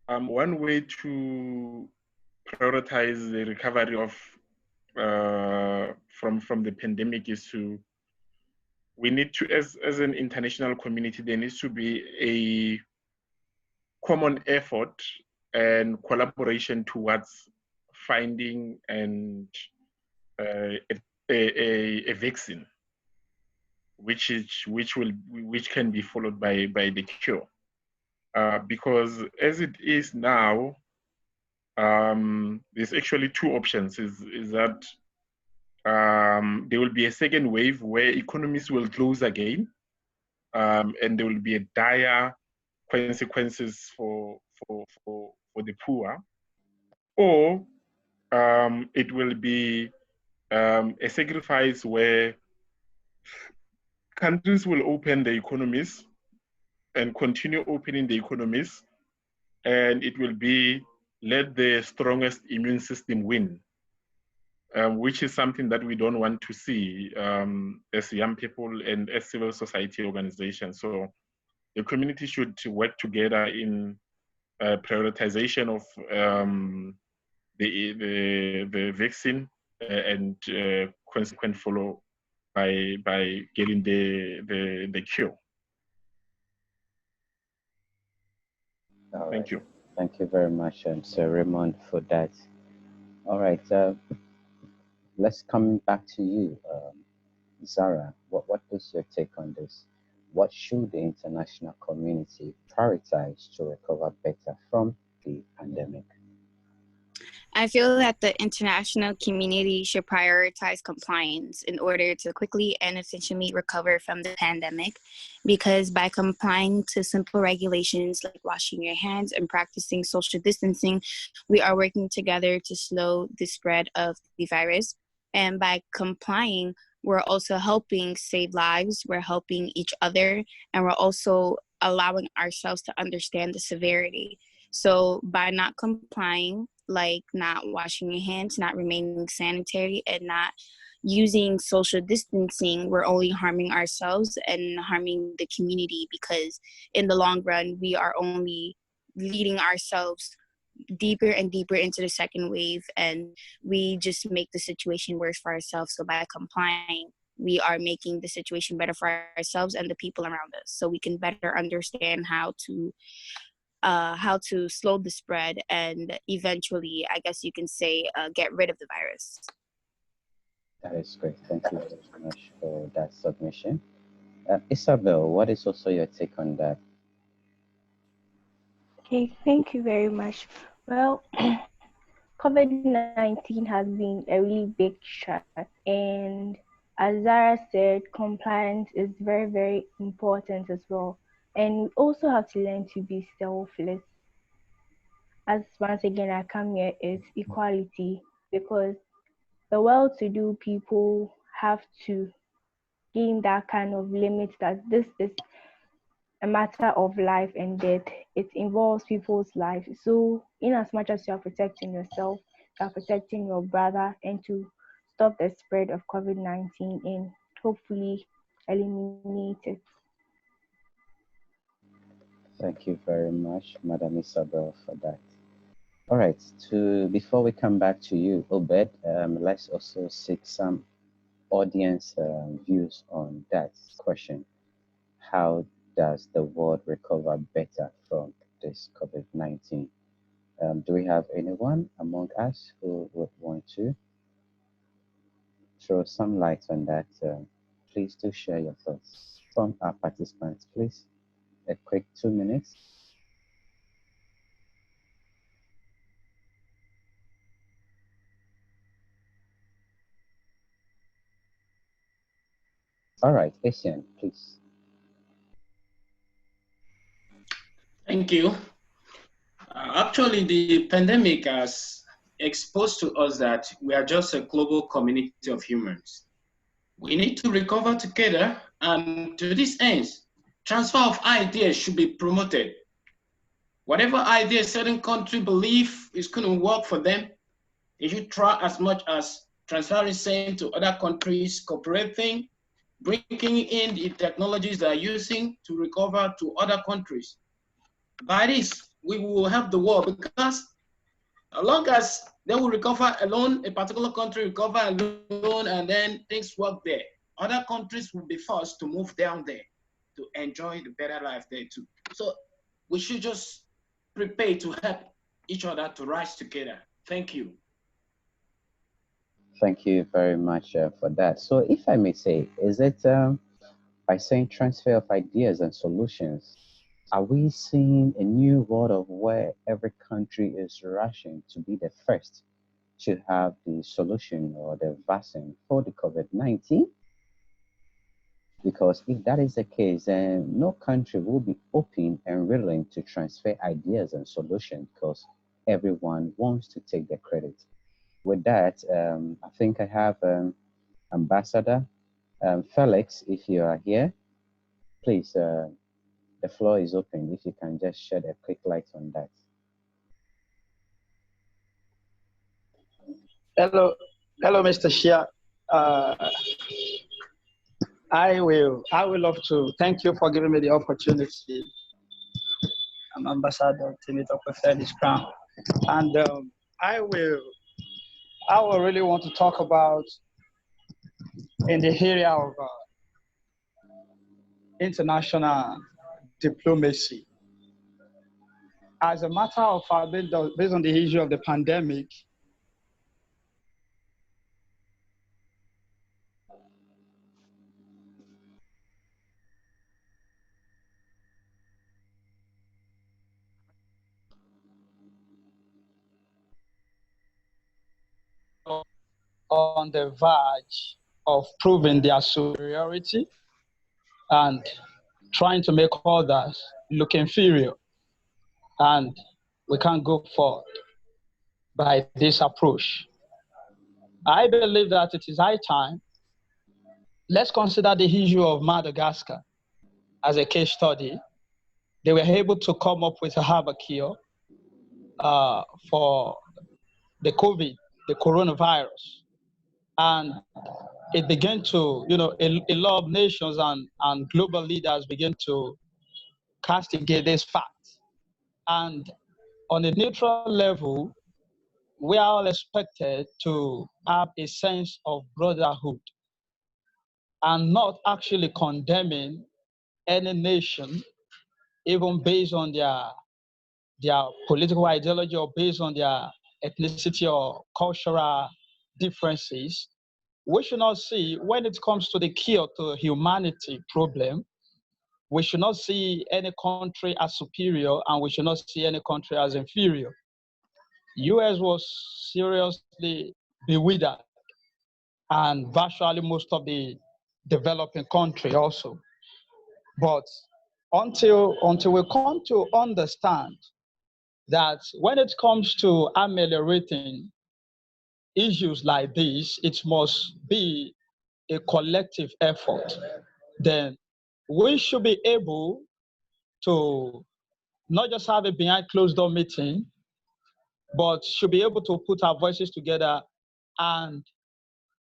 one way to prioritize the recovery of from the pandemic is we need to, as an international community, there needs to be a common effort and collaboration towards finding and a vaccine, which can be followed by the cure. Because as it is now, there's actually two options. Is that there will be a second wave where economies will close again, and there will be a dire consequences for the poor, or it will be a sacrifice where countries will open their economies and continue opening the economies, and it will be let the strongest immune system win, which is something that we don't want to see as young people and as civil society organizations. So the community should work together in prioritization of the vaccine and consequent follow by getting the cure. Thank you. Thank you very much, Sir Raymond, for that. All right, let's come back to you, Zara. What is your take on this? What should the international community prioritize to recover better from the pandemic? I feel that the international community should prioritize compliance in order to quickly and efficiently recover from the pandemic, because by complying to simple regulations like washing your hands and practicing social distancing, we are working together to slow the spread of the virus. And by complying, we're also helping save lives, we're helping each other, and we're also allowing ourselves to understand the severity. So by not complying, like not washing your hands, not remaining sanitary, and not using social distancing, we're only harming ourselves and harming the community, because in the long run, we are only leading ourselves deeper and deeper into the second wave, and we just make the situation worse for ourselves. So by complying, we are making the situation better for ourselves and the people around us, so we can better understand how to slow the spread and eventually, I guess you can say, get rid of the virus. That is great. Thank you very much for that submission. Isabel, what is also your take on that? Okay, thank you very much. Well, COVID-19 has been a really big threat, and as Zara said, compliance is very, very important as well. And we also have to learn to be selfless. As once again I come here is equality, because the well-to-do people have to gain that kind of limit that this is a matter of life and death. It involves people's lives. So in as much as you are protecting yourself, you are protecting your brother, and to stop the spread of COVID-19 and hopefully eliminate it. Thank you very much, Madam Isabel, for that. All right, before we come back to you, Obed, let's also seek some audience views on that question. How does the world recover better from this COVID-19? Do we have anyone among us who would want to throw some light on that? Please do share your thoughts from our participants, please. A quick 2 minutes. All right, Asian, please. Thank you. Actually, the pandemic has exposed to us that we are just a global community of humans. We need to recover together, and to this end, transfer of ideas should be promoted. Whatever idea a certain country believe is going to work for them, they should try as much as transferring same to other countries, cooperating, bringing in the technologies they are using to recover to other countries. By this, we will help the world, because as long as they will recover alone, a particular country recover alone, and then things work there, other countries will be forced to move down there to enjoy the better life there too. So we should just prepare to help each other to rise together. Thank you. Thank you very much for that. So if I may say, is it by saying transfer of ideas and solutions, are we seeing a new world of where every country is rushing to be the first to have the solution or the vaccine for the COVID-19? Because if that is the case, then no country will be open and willing to transfer ideas and solutions, because everyone wants to take the credit. With that, I think I have Ambassador Felix, if you are here, please, the floor is open. If you can just shed a quick light on that. Hello, Mr. Shia. I will love to thank you for giving me the opportunity. I'm Ambassador Timothy Felix Crown, and I will really want to talk about in the area of international diplomacy. As a matter of fact, based on the issue of the pandemic, on the verge of proving their superiority and trying to make others look inferior. And we can't go forward by this approach. I believe that it is high time. Let's consider the issue of Madagascar as a case study. They were able to come up with a herbal cure for the coronavirus. And it began to, a lot of nations and global leaders began to castigate this fact. And on a neutral level, we are all expected to have a sense of brotherhood and not actually condemning any nation, even based on their political ideology or based on their ethnicity or cultural differences. We should not see, when it comes to the cure to humanity problem, we should not see any country as superior and we should not see any country as inferior. US was seriously bewildered, and virtually most of the developing country also. But until we come to understand that when it comes to ameliorating issues like this, it must be a collective effort, then we should be able to not just have a behind closed door meeting, but should be able to put our voices together and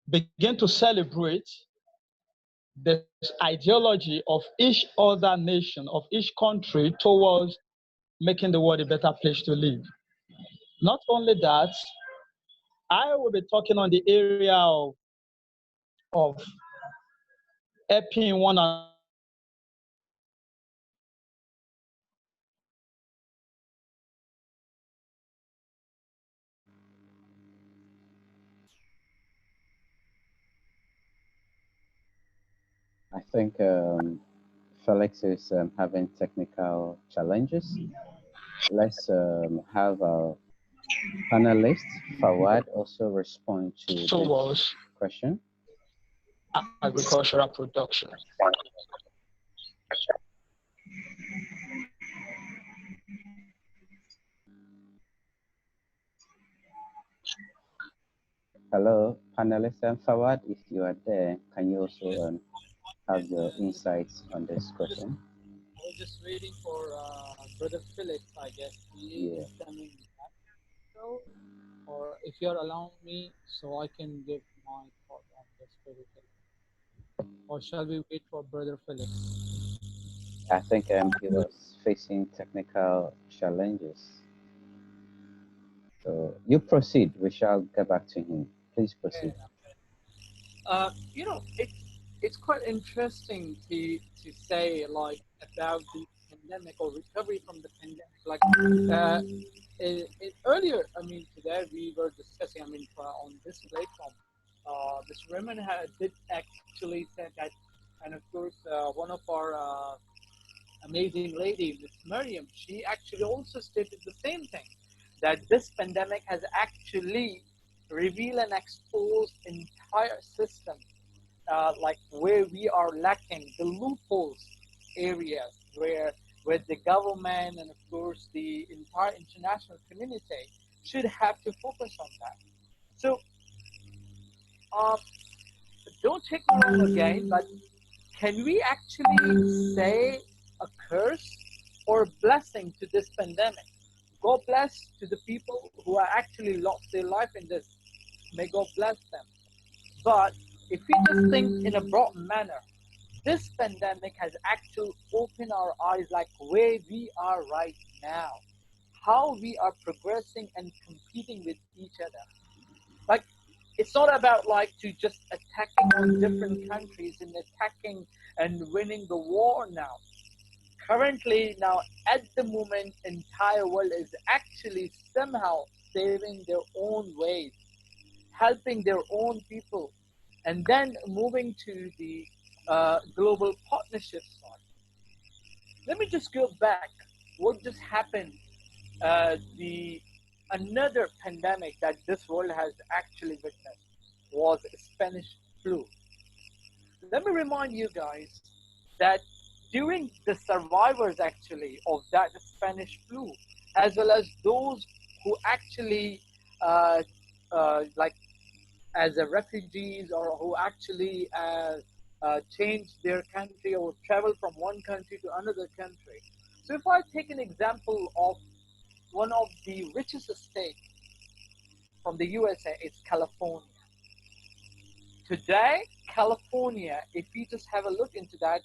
begin to celebrate the ideology of each other nation, of each country towards making the world a better place to live. Not only that, I will be talking on the area of helping one another. I think Felix is having technical challenges. Let's have our panelist, Fawad, also respond to this question. agricultural production. Hello, panelists and Fawad, if you are there, can you also have your insights on this question? I was just waiting for Brother Philip, I guess. He is coming back. So, or if you're allowing me, so I can give my thought on this, Brother Philip. Or shall we wait for Brother Philip? I think he was facing technical challenges. So you proceed. We shall get back to him. Please proceed. You know, it's quite interesting to say like about the pandemic or recovery from the pandemic. Like earlier, I mean, today we were discussing. I mean, on this platform, Mr. Raymond did actually said that, and of course, one of our amazing lady, Miss Miriam, she actually also stated the same thing, that this pandemic has actually revealed and exposed entire system, like where we are lacking the loopholes areas where the government and of course the entire international community should have to focus on that. So don't take me wrong again, but can we actually say a curse or blessing to this pandemic? God bless to the people who are actually lost their life in this. May God bless them. But if we just think in a broad manner, this pandemic has actually opened our eyes like where we are right now, how we are progressing and competing with each other. Like, it's not about like to just attacking on different countries and attacking and winning the war now. Currently, now at the moment, entire world is actually somehow saving their own ways, helping their own people, and then moving to the global partnership side. Let me just go back. What just happened? Another pandemic that this world has actually witnessed was Spanish flu. Let me remind you guys that during the survivors actually of that Spanish flu, as well as those who actually like as a refugees or who actually changed their country or travel from one country to another country. So if I take an example of one of the richest states from the USA, it's California. Today, California, if you just have a look into that,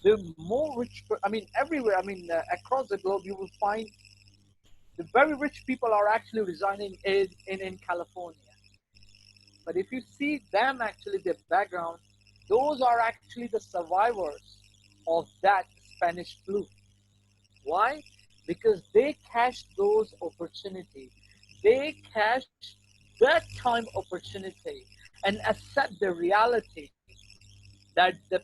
the more rich, I mean, everywhere, I mean, across the globe, you will find the very rich people are actually residing in California. But if you see them, actually, their background, those are actually the survivors of that Spanish flu. Why? Because they cashed those opportunities. They cashed that time opportunity and accept the reality that the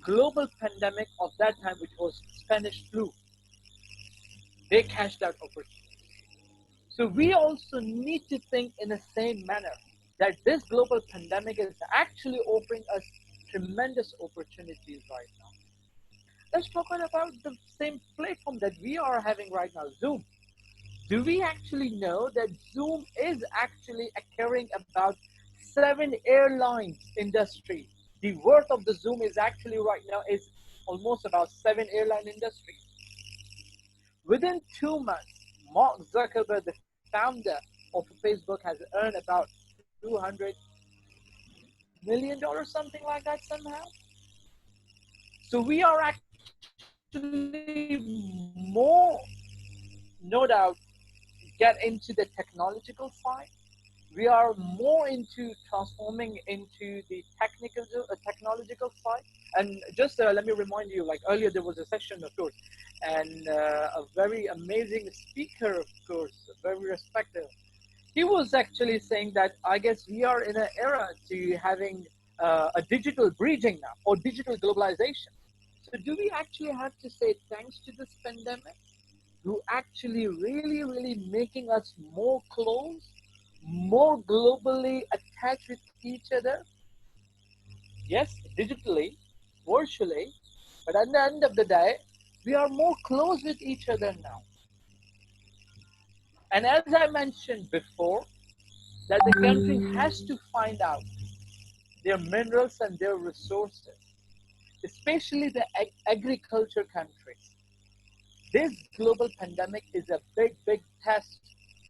global pandemic of that time, which was Spanish flu, they cashed that opportunity. So we also need to think in the same manner that this global pandemic is actually offering us tremendous opportunities right now. Let's talk about the same platform that we are having right now, Zoom. Do we actually know that Zoom is actually carrying about 7 airlines industry? The worth of the Zoom is actually right now is almost about 7 airline industries. Within 2 months, Mark Zuckerberg, the founder of Facebook, has earned about $200 million, something like that somehow. So we are actually more, no doubt, get into the technological side. We are more into transforming into the technological side. And just let me remind you, like earlier there was a session, of course, and a very amazing speaker, of course, very respected. He was actually saying that I guess we are in an era to having a digital bridging now, or digital globalization. So do we actually have to say thanks to this pandemic, who actually really making us more close, more globally attached with each other? yes, digitally, virtually, but at the end of the day, we are more close with each other now. And as I mentioned before, that the country has to find out their minerals and their resources, especially the agriculture countries. This global pandemic is a big, big test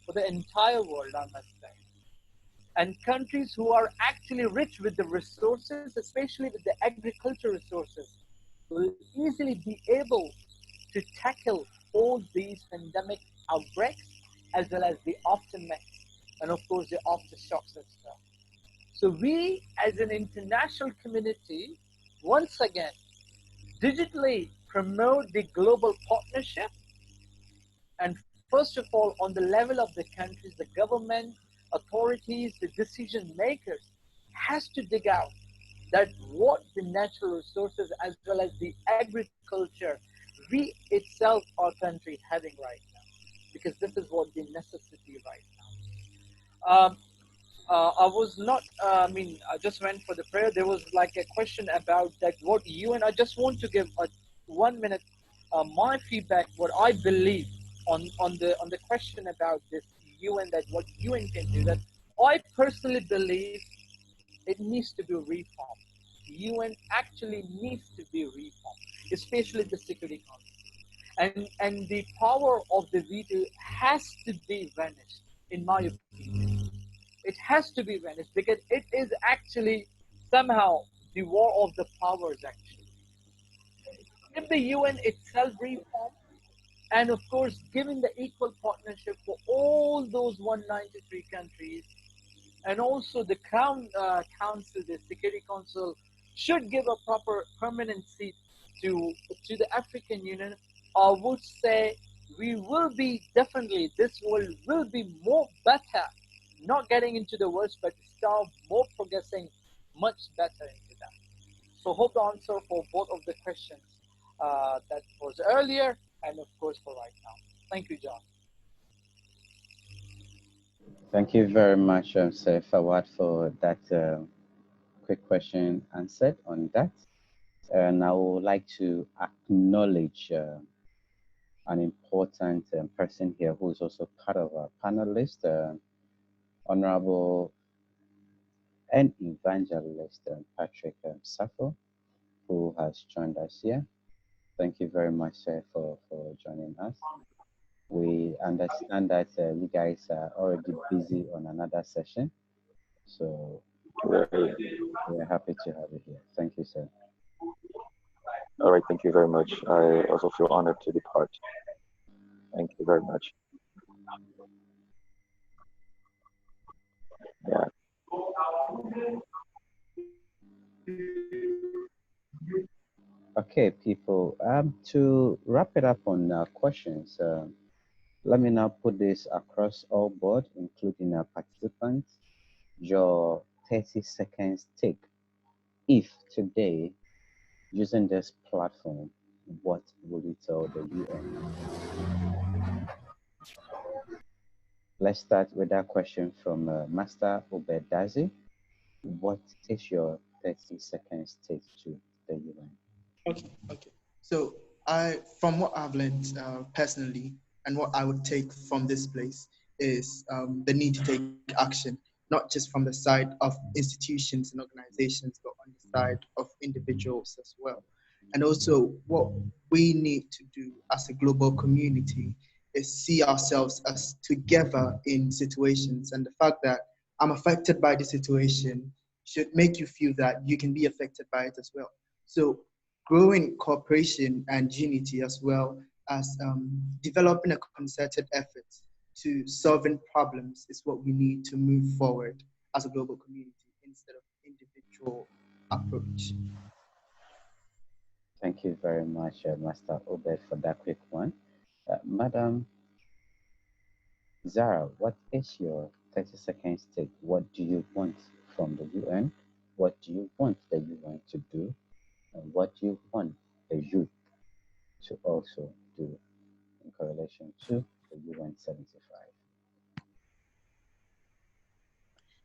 for the entire world, I must say. And countries who are actually rich with the resources, especially with the agriculture resources, will easily be able to tackle all these pandemic outbreaks as well as the aftermath and of course the aftershocks as well. So we as an international community, once again, digitally promote the global partnership, and first of all, on the level of the countries, the government, authorities, the decision makers has to dig out that what the natural resources as well as the agriculture we itself, our country, having right now, because this is what the necessity right now. I was not, I just went for the prayer. There was like a question about that what UN, I just want to give a 1 minute my feedback, what I believe on the question about this UN, that what UN can do, that I personally believe it needs to be reformed. UN actually needs to be reformed, especially the Security Council. And the power of the veto has to be vanished, in my opinion. It has to be vanished because it is actually somehow the war of the powers actually. If the UN itself reformed, and of course giving the equal partnership for all those 193 countries, and also the Crown Council, the Security Council, should give a proper permanent seat to the African Union, I would say we will be definitely, this world will be more better, not getting into the worst, but start more progressing much better into that. So hope the answer for both of the questions that was earlier and of course for right now. Thank you, John. Thank you very much, Sir Fawad, for that quick question answered on that. And I would like to acknowledge an important person here who is also part of our panelist, Honorable and Evangelist Patrick SAFO, who has joined us here. Thank you very much, sir, for joining us. We understand that you guys are already busy on another session, so we're happy to have you here. Thank you, sir. All right, thank you very much. I also feel honored to be part. Thank you very much. Yeah. Okay, people, to wrap it up on questions, let me now put this across all board, including our participants. Your 30 seconds take. If today, using this platform, what will you tell the UN? Let's start with that question from Master OBED DADZIE. What is your 30 seconds take to the UN? Okay. So from what I've learned personally, and what I would take from this place is the need to take action, not just from the side of institutions and organizations, but on the side of individuals as well. And also what we need to do as a global community is see ourselves as together in situations. And the fact that I'm affected by the situation should make you feel that you can be affected by it as well. So growing cooperation and unity, as well as developing a concerted effort to solving problems, is what we need to move forward as a global community instead of individual approach. Thank you very much, Master Obed, for that quick one. Madam Zara, what is your 30 seconds take? What do you want from the UN? What do you want the UN to do? And what do you want the youth to also do in correlation to the UN75?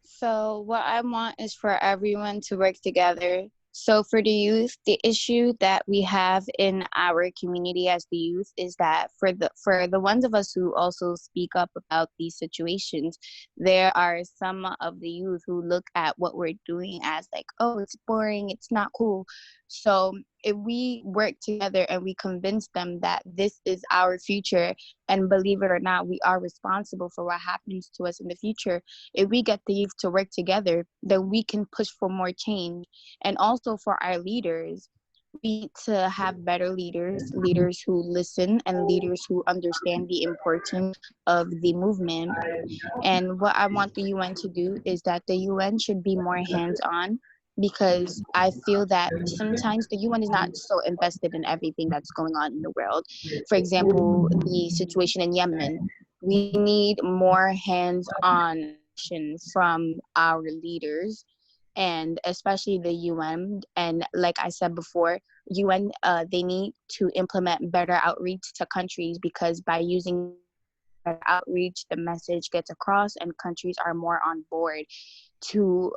So what I want is for everyone to work together So for the youth, the issue that we have in our community as the youth is that for the ones of us who also speak up about these situations, there are some of the youth who look at what we're doing as like, oh, it's boring, it's not cool. So if we work together and we convince them that this is our future, and believe it or not, we are responsible for what happens to us in the future, if we get the youth to work together, then we can push for more change. And also for our leaders, we need to have better leaders, leaders who listen and leaders who understand the importance of the movement. And what I want the UN to do is that the UN should be more hands-on, because I feel that sometimes the UN is not so invested in everything that's going on in the world. For example, the situation in Yemen, we need more hands-on action from our leaders, and especially the UN. And like I said before, UN, they need to implement better outreach to countries, because by using outreach, the message gets across and countries are more on board to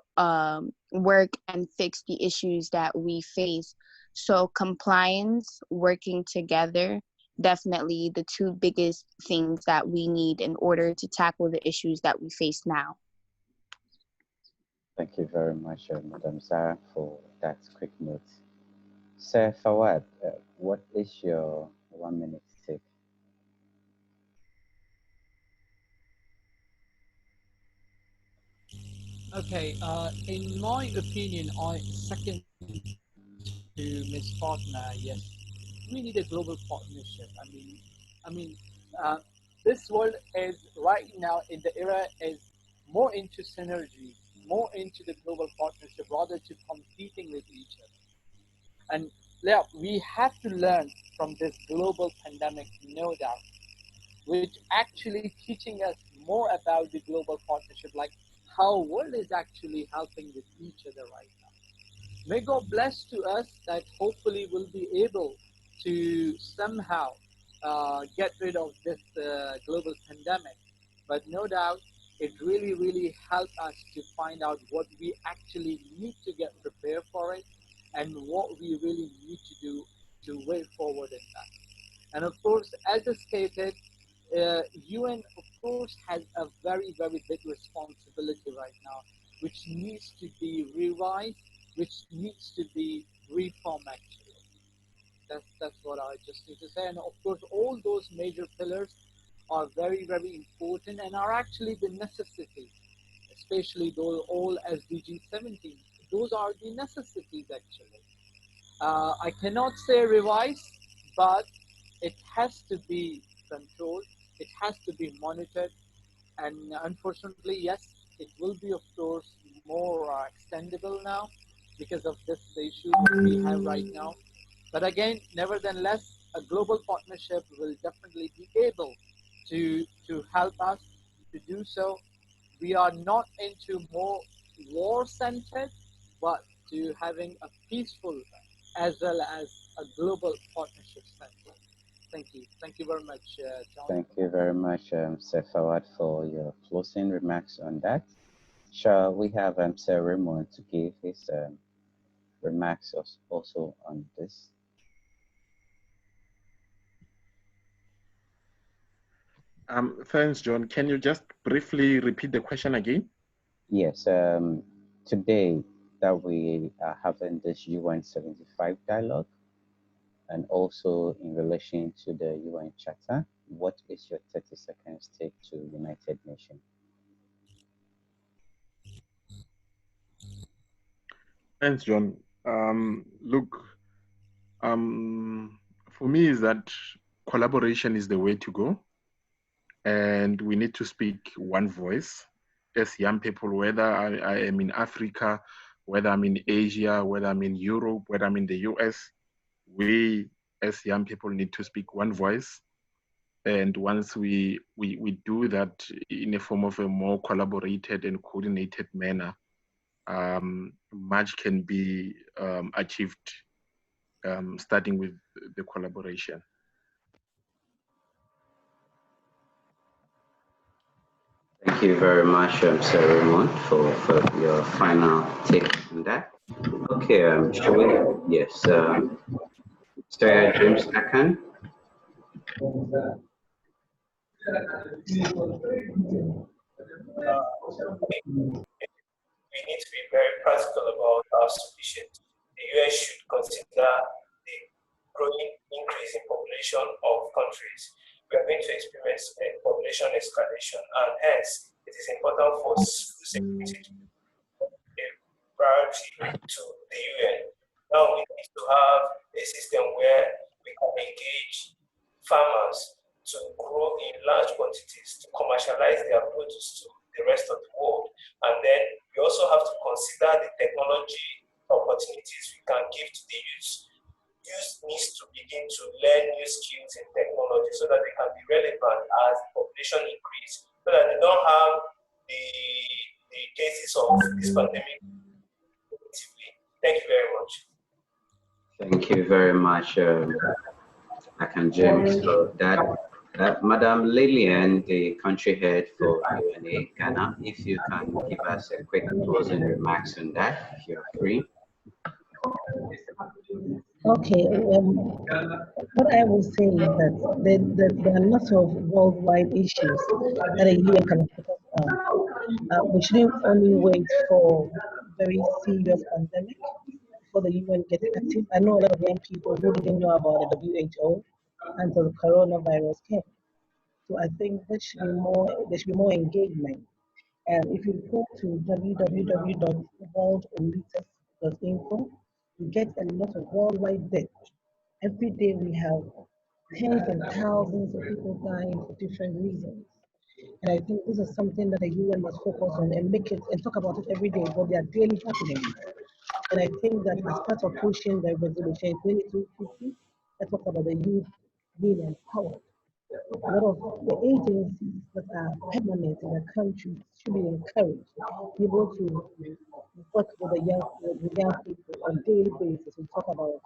work and fix the issues that we face. So compliance, working together, definitely the two biggest things that we need in order to tackle the issues that we face now. Thank you very much, Madam Zara, for that quick note. Sir Fawad, what is your 1 minute take? Okay, in my opinion, I second to Ms. Partner. Yes, we need a global partnership. This world is right now in the era is more into synergy, more into the global partnership rather to competing with each other. And yeah, we have to learn from this global pandemic, no doubt, which actually teaching us more about the global partnership, like how world is actually helping with each other right now. May God bless to us that hopefully we'll be able to somehow get rid of this global pandemic. But no doubt, it really, really helped us to find out what we actually need to get prepared for it and what we really need to do to way forward in that. And of course, as I stated, UN, of course, has a very, very big responsibility right now, which needs to be revised, which needs to be reformed, actually. That's what I just need to say. And of course, all those major pillars are very, very important and are actually the necessities, especially those all SDG 17. Those are the necessities, actually. I cannot say revise, but it has to be controlled, it has to be monitored, and unfortunately, yes, it will be, of course, more extendable now because of this issue that we have right now. But again, nevertheless, a global partnership will definitely be able to help us to do so. We are not into more war-centered, but to having a peaceful as well as a global partnership center. Thank you. Thank you very much, John. Thank you very much, Sir Fawad, for your closing remarks on that. Shall we have Sir Raymond to give his remarks also on this? Thanks, John. Can you just briefly repeat the question again? Yes. Today that we are having this UN75 dialogue, and also in relation to the UN Charter, what is your 30 seconds take to United Nations? Thanks, John. Look, for me is that collaboration is the way to go. And we need to speak one voice as young people, whether I am in Africa, whether I'm in Asia, whether I'm in Europe, whether I'm in the US, we as young people need to speak one voice. And once we do that in a form of a more collaborated and coordinated manner, much can be achieved, starting with the collaboration. Thank you very much, Sir Raymond, for your final take on that. Okay, shall we? Yes. Sir James AKAN. We need to be very practical about our solutions. The US should consider the growing increase in population of countries. We are going to experience a population escalation, and hence it is important for food security to be a priority to the UN. Now we need to have a system where we can engage farmers to grow in large quantities to commercialize their produce to the rest of the world. And then we also have to consider the technology opportunities we can give to the youth. Youth needs to begin to learn new skills in technology so that they can be relevant as the population increases, so that they don't have the cases of this pandemic. Thank you very much. Thank you very much, AKAN James, for that. Madam Lillian, the country head for UNA Ghana, if you can give us a quick closing remarks on that, if you're free. Okay, what I will say is that there are lots of worldwide issues that the UN can focus on. We shouldn't only wait for very serious pandemic before the UN gets active. I know a lot of young people who didn't know about the WHO until the coronavirus came. So I think there should be more engagement. And if you go to www.worldometers.info, you get a lot of worldwide data. Every day we have tens and thousands of people dying for different reasons. And I think this is something that the UN must focus on and make it and talk about it every day, but they are daily happening. And I think that as part of pushing the resolution 2250, that talks about the youth being empowered. A lot of the agencies that are permanent in the country should be encouraged to be able to work with the young people on a daily basis and talk about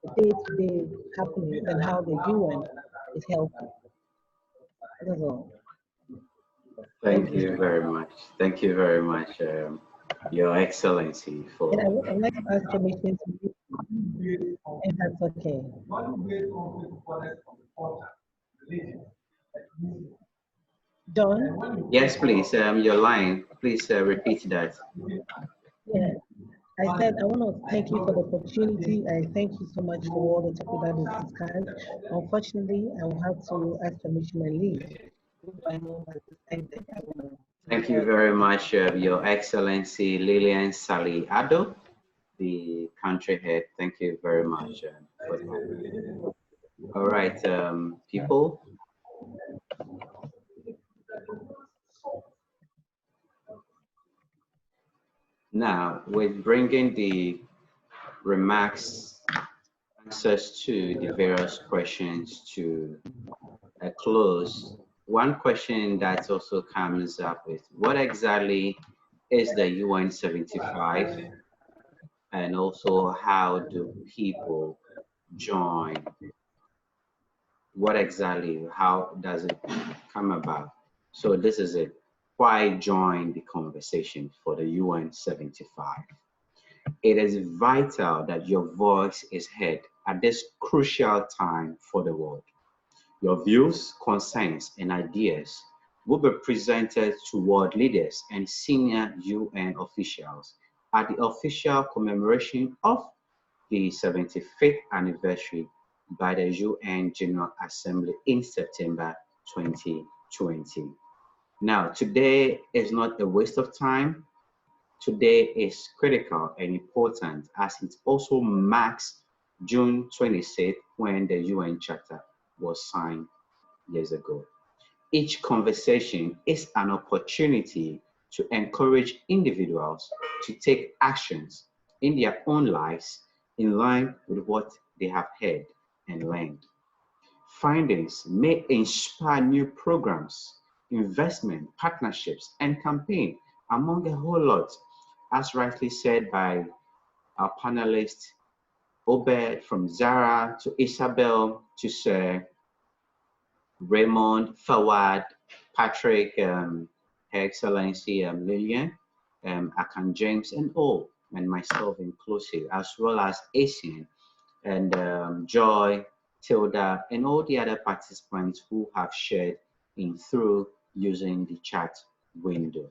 the day-to-day happenings and how the UN is helping. That's all. Thank you very much. Thank you very much, Your Excellency, for. And I would like to ask permission to you, if that's okay. Don? Yes, please. Your line. Please repeat that. Yeah. I said I want to thank you for the opportunity. I thank you so much for all the topic that is discussed. Unfortunately, I will have to ask permission and leave. I know that Thank you very much, Your Excellency Lillian Sally Ado, the country head. Thank you very much for that. All right, people. Now, with bringing the remarks, answers to the various questions to a close, one question that also comes up with what exactly is the UN75, and also how do people join? What exactly, how does it come about? So this is it. Why join the conversation for the UN75? It is vital that your voice is heard at this crucial time for the world. Your views, concerns, and ideas will be presented to world leaders and senior UN officials at the official commemoration of the 75th anniversary by the UN General Assembly in September 2020. Now, today is not a waste of time. Today is critical and important as it also marks June 26th when the UN Charter was signed years ago. Each conversation is an opportunity to encourage individuals to take actions in their own lives in line with what they have heard and learned. Findings may inspire new programs, investment, partnerships, and campaign among a whole lot, as rightly said by our panelists, OBED from Zara to Isabel to Sir Raymond, Fawad, Patrick, Her Excellency Lillian, AKAN James, and all. and myself inclusive, as well as ASEAN and Joy, Tilda, and all the other participants who have shared in through using the chat window.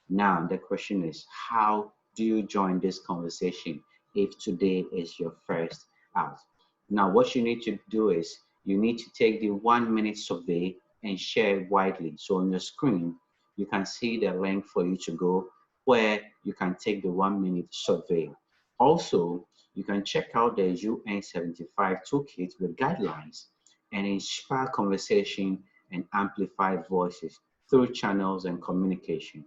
Now, the question is, how do you join this conversation if today is your first out? Now, what you need to do is you need to take the 1-minute survey and share it widely. So on your screen, you can see the link for you to go where you can take the 1-minute survey. Also, you can check out the UN75 toolkit with guidelines and inspire conversation and amplify voices through channels and communication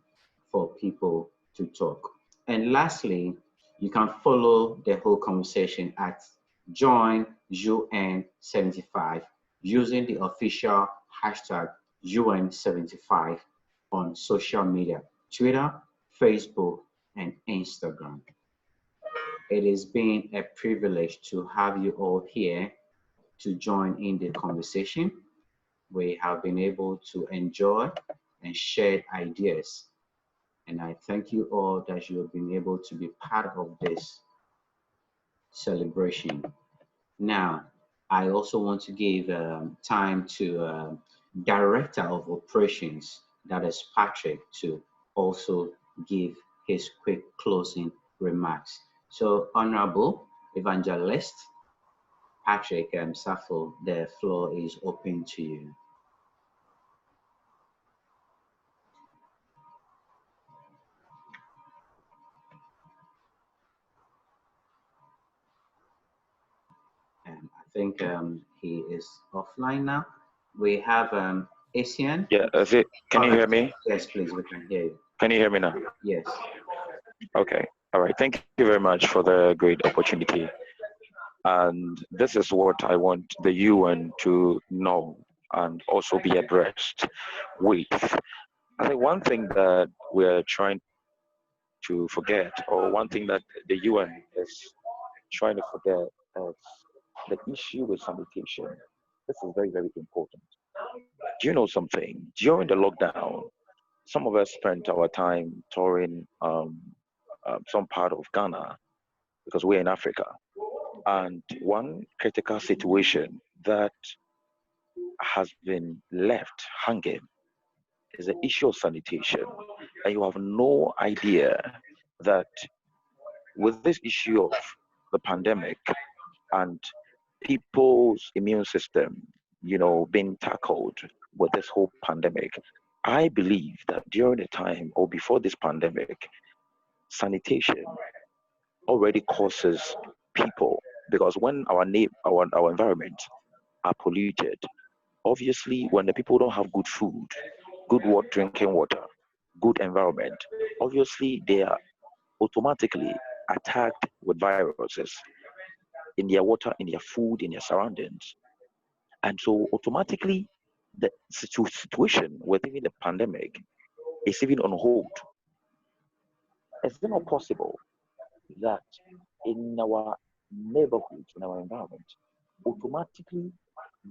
for people to talk. And lastly, you can follow the whole conversation at Join UN75 using the official hashtag UN75 on social media, Twitter, Facebook, and Instagram. It has been a privilege to have you all here to join in the conversation. We have been able to enjoy and share ideas. And I thank you all that you have been able to be part of this celebration. Now, I also want to give time to Director of Operations, that is Patrick, to also give his quick closing remarks. So, Honorable Evangelist Patrick SAFO, the floor is open to you. And I think he is offline now. We have ASEAN. Yeah, can you hear me? Yes, please, we can hear you. Can you hear me now? Yes. Okay, all right. Thank you very much for the great opportunity. And this is what I want the UN to know and also be abreast with. I think one thing that we're trying to forget, or one thing that the UN is trying to forget, is the issue with sanitation. This is very, very important. Do you know something? During the lockdown, some of us spent our time touring some part of Ghana because we're in Africa. And one critical situation that has been left hanging is the issue of sanitation. And you have no idea that with this issue of the pandemic and people's immune system, being tackled with this whole pandemic, I believe that during the time or before this pandemic, sanitation already causes people, because when our environment are polluted, obviously when the people don't have good food, good water, drinking water, good environment, obviously they are automatically attacked with viruses in their water, in their food, in their surroundings. And so automatically the situation within the pandemic is even on hold. Is it not possible that in our neighborhoods, in our environment, automatically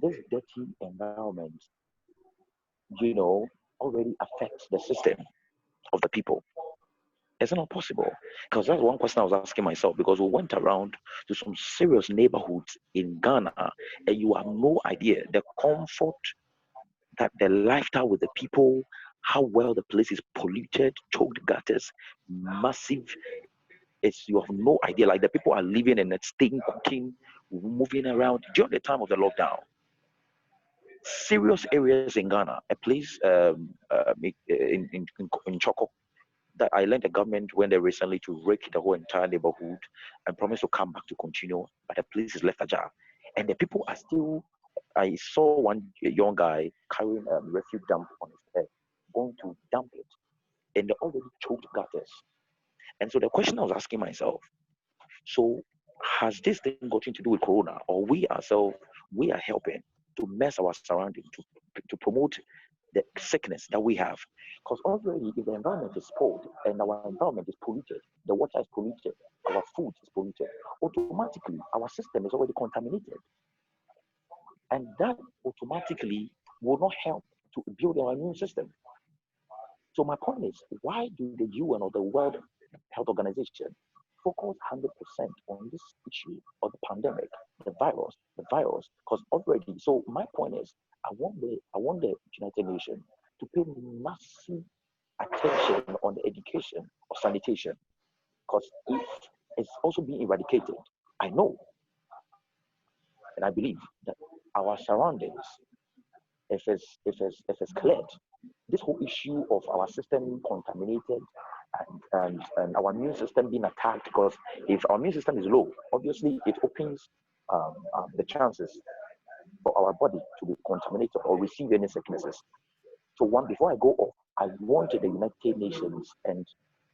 this dirty environment, already affects the system of the people? Is it not possible? Because that's one question I was asking myself, because we went around to some serious neighborhoods in Ghana and you have no idea the comfort, that the lifestyle with the people, how well the place is polluted, choked gutters, massive. You have no idea. Like the people are living in it, staying, cooking, moving around during the time of the lockdown. Serious areas in Ghana, a place in Choco, that I learned the government when they recently to rake the whole entire neighborhood and promise to come back to continue, but the place is left ajar. And the people are still, I saw one young guy carrying a refuse dump on his head, going to dump it, and they already choked gutters. And so the question I was asking myself, so has this thing got to do with Corona, or we ourselves, we are helping to mess our surroundings, to promote the sickness that we have? Because already if the environment is spoiled and our environment is polluted, the water is polluted, our food is polluted, automatically our system is already contaminated. And that automatically will not help to build our immune system. So my point is, why do the UN or the World Health Organization focus 100% on this issue of the pandemic, the virus, because already. So my point is, I want the United Nations to pay massive attention on the education of sanitation, because if it's also being eradicated, I know and I believe that our surroundings, if it's cleared, this whole issue of our system contaminated and our immune system being attacked, because if our immune system is low, obviously it opens the chances for our body to be contaminated or receive any sicknesses. So before I go off, I wanted the United Nations and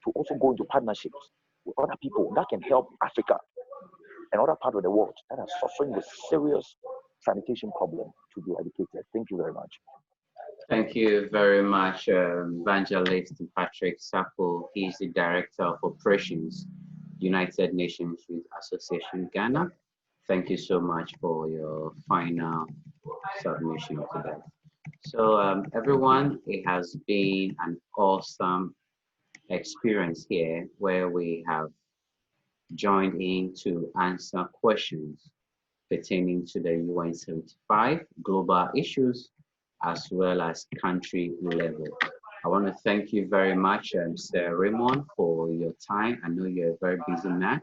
to also go into partnerships with other people that can help Africa and other parts of the world that are suffering with serious sanitation problem to be eradicated. Thank you very much. Thank you very much, Evangelist Patrick SAFO. He's the Director of Operations, United Nations Youth Association, Ghana. Thank you so much for your final submission today. So everyone, it has been an awesome experience here where we have joined in to answer questions pertaining to the UN75 global issues as well as country level. I want to thank you very much, Sir Raymond, for your time. I know you're a very busy man,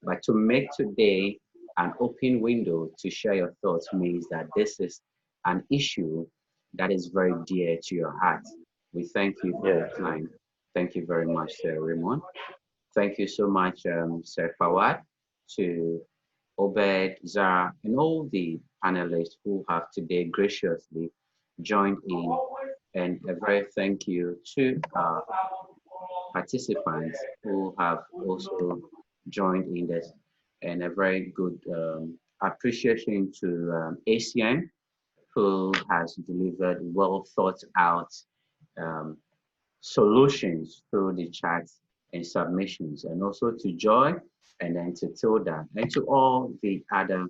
but to make today an open window to share your thoughts means that this is an issue that is very dear to your heart. We thank you for your time. Thank you very much, Sir Raymond. Thank you so much, Sir Fawad, to OBED, Zara, and all the panelists who have today graciously joined in. And a very thank you to our participants who have also joined in this. And a very good appreciation to ACN, who has delivered well thought out solutions through the chats and submissions, and also to Joy, and then to Tilda, and to all the other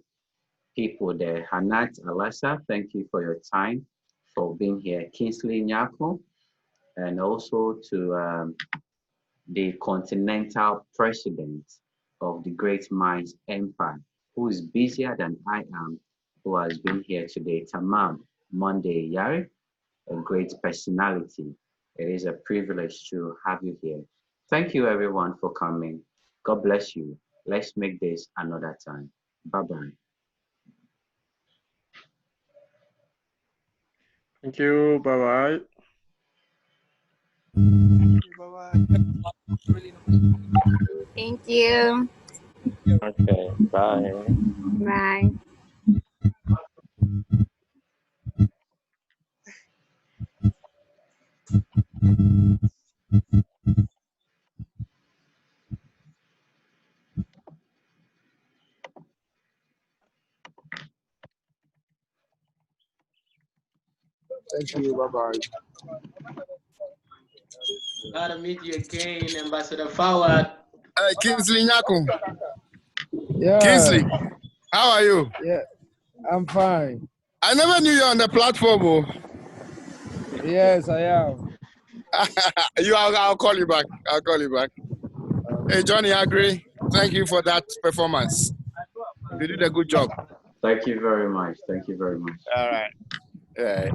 people there. Hanat Alassa, thank you for your time, for being here. Kingsley Nyako, and also to the Continental President of the Great Minds Empire, who is busier than I am, who has been here today. Tamam Monday Yari, a great personality. It is a privilege to have you here. Thank you everyone for coming. God bless you. Let's make this another time. Bye-bye. Thank you. Bye-bye. Thank you. Okay, bye. Bye. Thank you. Bye-bye. Glad to meet you again, Ambassador Forward. Kingsley Nyako. Yeah. Kingsley, how are you? Yeah, I'm fine. I never knew you on the platform. Oh. Yes, I am. I'll call you back. I'll call you back. Hey, Johnny, I agree. Thank you for that performance. You did a good job. Thank you very much. Thank you very much. All right. Yeah.